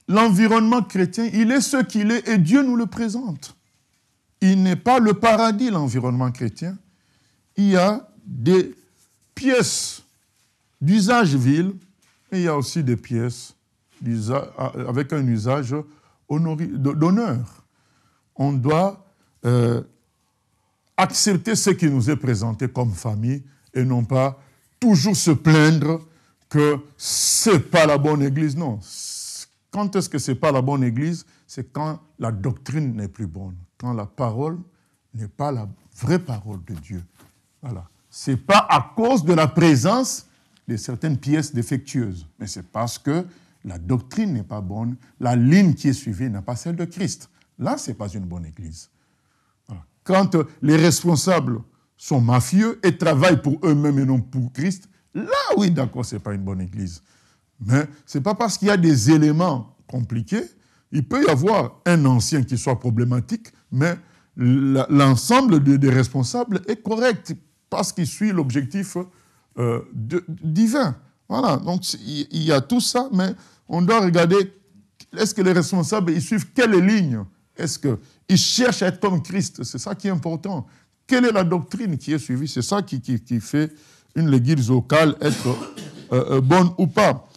l'environnement chrétien, il est ce qu'il est et Dieu nous le présente. Il n'est pas le paradis, l'environnement chrétien. Il y a des pièces d'usage vil, et il y a aussi des pièces avec un usage d'honneur. On doit accepter ce qui nous est présenté comme famille et non pas toujours se plaindre que ce n'est pas la bonne église. Non. Quand est-ce que ce n'est pas la bonne Église? C'est quand la doctrine n'est plus bonne, quand la parole n'est pas la vraie parole de Dieu. Voilà. Ce n'est pas à cause de la présence de certaines pièces défectueuses, mais c'est parce que la doctrine n'est pas bonne, la ligne qui est suivie n'est pas celle de Christ. Là, ce n'est pas une bonne Église. Voilà. Quand les responsables sont mafieux et travaillent pour eux-mêmes et non pour Christ, là, oui, d'accord, ce n'est pas une bonne Église. Mais ce n'est pas parce qu'il y a des éléments compliqués, il peut y avoir un ancien qui soit problématique, mais l'ensemble des responsables est correct parce qu'il suit l'objectif divin. Voilà, donc il y a tout ça, mais on doit regarder, est-ce que les responsables, ils suivent quelle ligne? Est-ce qu'ils cherchent à être comme Christ? C'est ça qui est important. Quelle est la doctrine qui est suivie? C'est ça qui fait une église locale être bonne ou pas.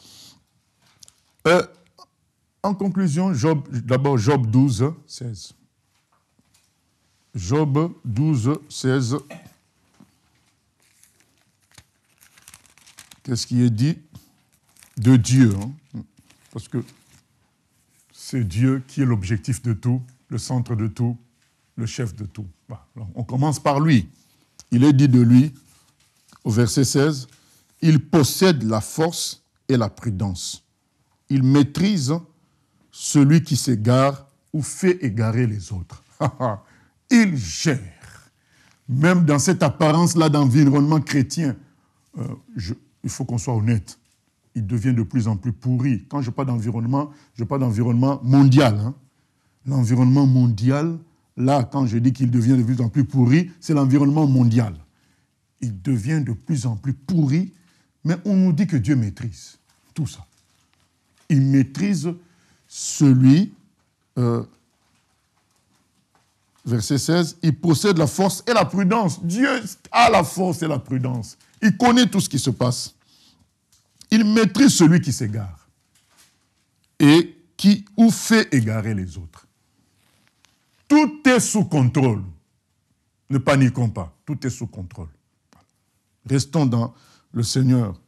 En conclusion, d'abord Job 12, 16. Job 12, 16. Qu'est-ce qui est dit de Dieu, hein? Parce que c'est Dieu qui est l'objectif de tout, le centre de tout, le chef de tout. Alors, on commence par lui. Il est dit de lui, au verset 16, « Il possède la force et la prudence. Il maîtrise celui qui s'égare ou fait égarer les autres. » Il gère. Même dans cette apparence-là d'environnement chrétien, il faut qu'on soit honnête. Il devient de plus en plus pourri. Quand je parle d'environnement mondial. Hein. L'environnement mondial, là, quand je dis qu'il devient de plus en plus pourri, c'est l'environnement mondial. Il devient de plus en plus pourri, mais on nous dit que Dieu maîtrise tout ça. Il maîtrise celui, verset 16, il possède la force et la prudence. Dieu a la force et la prudence. Il connaît tout ce qui se passe. Il maîtrise celui qui s'égare et qui ou fait égarer les autres. Tout est sous contrôle. Ne paniquons pas, tout est sous contrôle. Restons dans le Seigneur.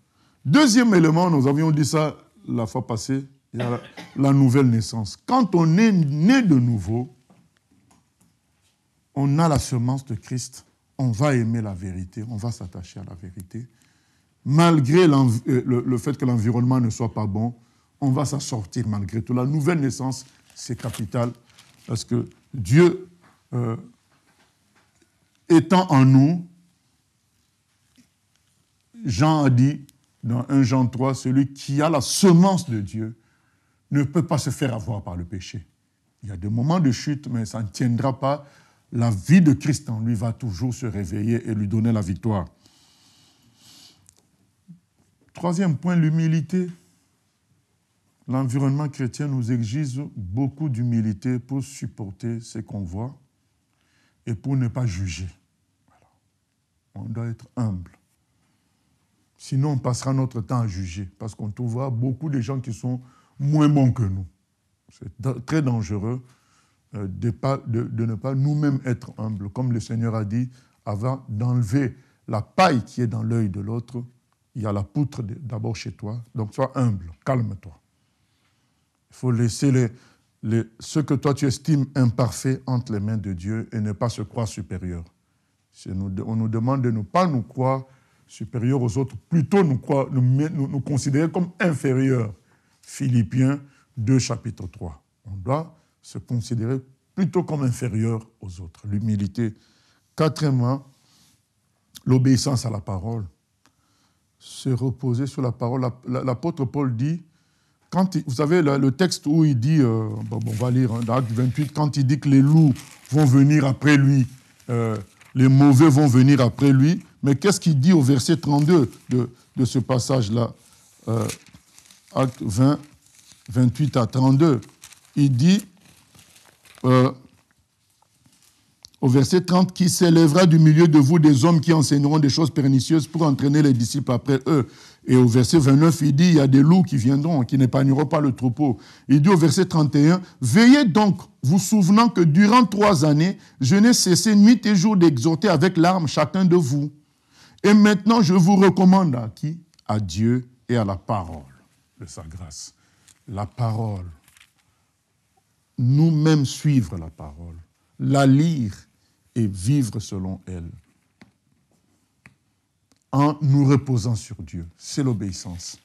Deuxième élément, nous avions dit ça la fois passée, il y a la nouvelle naissance. Quand on est né de nouveau, on a la semence de Christ, on va aimer la vérité, on va s'attacher à la vérité. Malgré le fait que l'environnement ne soit pas bon, on va s'en sortir malgré tout. La nouvelle naissance, c'est capital, parce que Dieu, étant en nous, Jean a dit, dans 1 Jean 3, celui qui a la semence de Dieu ne peut pas se faire avoir par le péché. Il y a des moments de chute, mais ça ne tiendra pas. La vie de Christ en lui va toujours se réveiller et lui donner la victoire. Troisième point, l'humilité. L'environnement chrétien nous exige beaucoup d'humilité pour supporter ce qu'on voit et pour ne pas juger. Voilà. On doit être humble. Sinon, on passera notre temps à juger, parce qu'on trouvera beaucoup de gens qui sont moins bons que nous. C'est très dangereux de ne pas nous-mêmes être humbles. Comme le Seigneur a dit, avant d'enlever la paille qui est dans l'œil de l'autre, il y a la poutre d'abord chez toi. Donc, sois humble, calme-toi. Il faut laisser ce que toi tu estimes imparfait entre les mains de Dieu et ne pas se croire supérieur. On nous demande de ne pas nous croire supérieurs aux autres, plutôt nous considérer comme inférieurs. Philippiens 2, chapitre 3. On doit se considérer plutôt comme inférieurs aux autres. L'humilité. Quatrièmement, l'obéissance à la parole. Se reposer sur la parole. L'apôtre Paul dit, vous savez le texte où il dit, on va lire dans Acte 28, quand il dit que les loups vont venir après lui, les mauvais vont venir après lui, mais qu'est-ce qu'il dit au verset 32 de ce passage-là, Acte 20, 28 à 32, il dit, au verset 30, « Qui s'élèvera du milieu de vous des hommes qui enseigneront des choses pernicieuses pour entraîner les disciples après eux. » Et au verset 29, il dit, « Il y a des loups qui viendront, qui n'épargneront pas le troupeau. » Il dit au verset 31, « Veillez donc, vous souvenant que durant 3 années, je n'ai cessé nuit et jour d'exhorter avec larmes chacun de vous. Et maintenant, je vous recommande à qui? À Dieu et à la parole de sa grâce. » La parole. nous-mêmes suivre la parole, la lire et vivre selon elle, en nous reposant sur Dieu. C'est l'obéissance.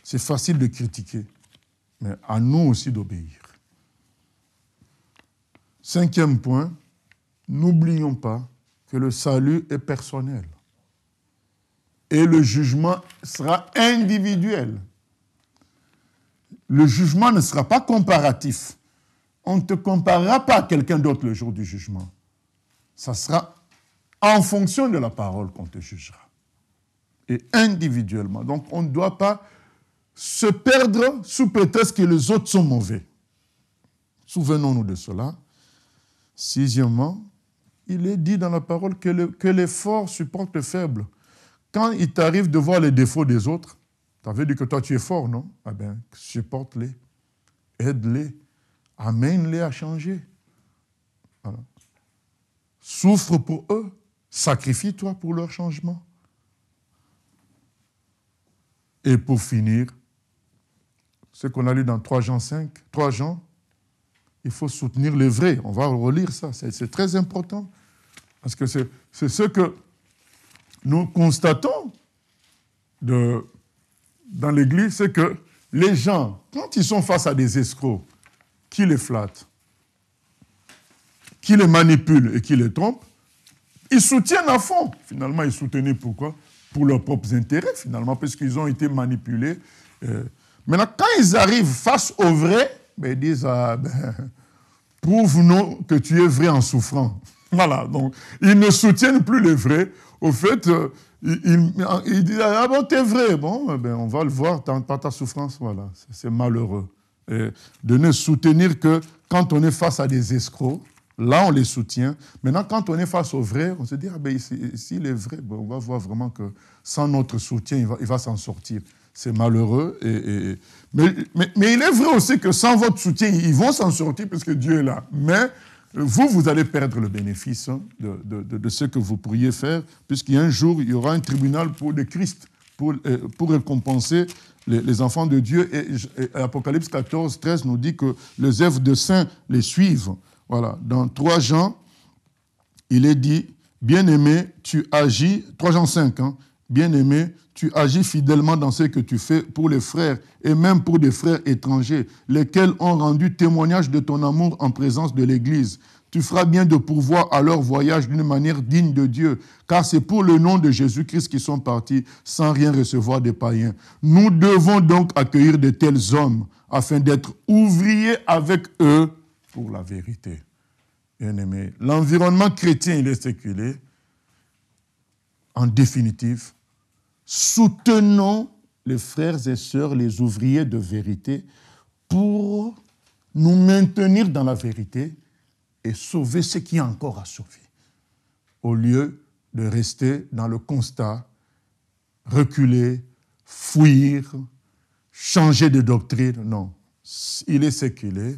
C'est facile de critiquer, mais à nous aussi d'obéir. 5e point, n'oublions pas que le salut est personnel et le jugement sera individuel. Le jugement ne sera pas comparatif. On ne te comparera pas à quelqu'un d'autre le jour du jugement. Ça sera en fonction de la parole qu'on te jugera. Et individuellement. Donc on ne doit pas se perdre sous prétexte que les autres sont mauvais. Souvenons-nous de cela. 6e, il est dit dans la parole que les forts supportent les faibles. Quand il t'arrive de voir les défauts des autres, tu avais dit que toi tu es fort, non? Eh bien, supporte-les, aide-les, amène-les à changer. Voilà. Souffre pour eux, sacrifie-toi pour leur changement. Et pour finir, ce qu'on a lu dans 3 Jean 5, 3 Jean, il faut soutenir les vrais. On va relire ça, c'est très important. Parce que c'est ce que nous constatons dans l'Église, c'est que les gens, quand ils sont face à des escrocs qui les flattent, qui les manipulent et qui les trompent, ils soutiennent à fond. Finalement, ils soutenaient pourquoi? Pour leurs propres intérêts, finalement, parce qu'ils ont été manipulés. Maintenant, quand ils arrivent face au vrai, ben, ils disent prouve-nous que tu es vrai en souffrant. Voilà, donc ils ne soutiennent plus les vrais. Au fait, ils disent ah bon, t'es vrai. Bon, ben, on va le voir par ta souffrance. Voilà, c'est malheureux. Et de ne soutenir que quand on est face à des escrocs, là on les soutient. Maintenant, quand on est face aux vrais, on se dit ah ben, s'il est vrai, ben, on va voir vraiment que sans notre soutien, il va s'en sortir. C'est malheureux. Mais il est vrai aussi que sans votre soutien, ils vont s'en sortir parce que Dieu est là. Mais vous allez perdre le bénéfice de ce que vous pourriez faire, puisqu'un jour, il y aura un tribunal pour le Christ, pour récompenser les enfants de Dieu. Et Apocalypse 14, 13 nous dit que les œuvres de saints les suivent. Voilà. Dans 3 Jean, il est dit, bien-aimé, tu agis, 3 Jean 5, bien-aimé, tu agis fidèlement dans ce que tu fais pour les frères et même pour des frères étrangers, lesquels ont rendu témoignage de ton amour en présence de l'Église. Tu feras bien de pourvoir à leur voyage d'une manière digne de Dieu, car c'est pour le nom de Jésus-Christ qu'ils sont partis sans rien recevoir des païens. Nous devons donc accueillir de tels hommes afin d'être ouvriers avec eux pour la vérité. Bien-aimé, l'environnement chrétien, il est séculé. En définitive, soutenons les frères et sœurs, les ouvriers de vérité, pour nous maintenir dans la vérité et sauver ce qui est encore à sauver, au lieu de rester dans le constat, reculer, fuir, changer de doctrine. Non, il est séculé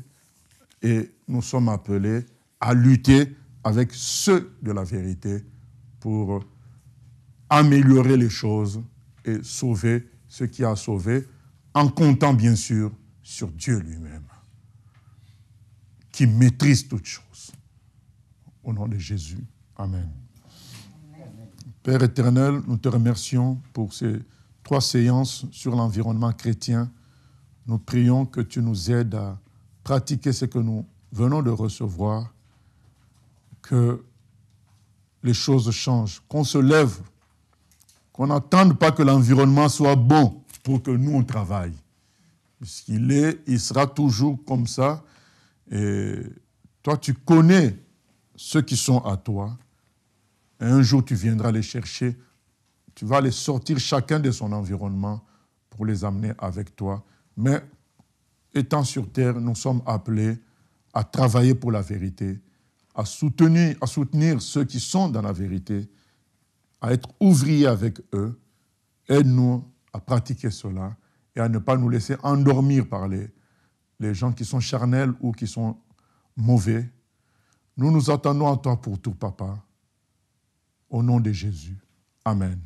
et nous sommes appelés à lutter avec ceux de la vérité pour améliorer les choses et sauver ce qui a sauvé, en comptant bien sûr sur Dieu lui-même, qui maîtrise toutes choses. Au nom de Jésus, Amen. Père éternel, nous te remercions pour ces 3 séances sur l'environnement chrétien. Nous prions que tu nous aides à pratiquer ce que nous venons de recevoir, que les choses changent, qu'on se lève, qu'on n'attende pas que l'environnement soit bon pour que nous, on travaille. Il sera toujours comme ça. Et toi, tu connais ceux qui sont à toi. Et un jour, tu viendras les chercher. Tu vas les sortir chacun de son environnement pour les amener avec toi. Mais étant sur terre, nous sommes appelés à travailler pour la vérité, à soutenir ceux qui sont dans la vérité, à être ouvriers avec eux. Aide-nous à pratiquer cela et à ne pas nous laisser endormir par les gens qui sont charnels ou qui sont mauvais. Nous nous attendons à toi pour tout, Papa. Au nom de Jésus. Amen.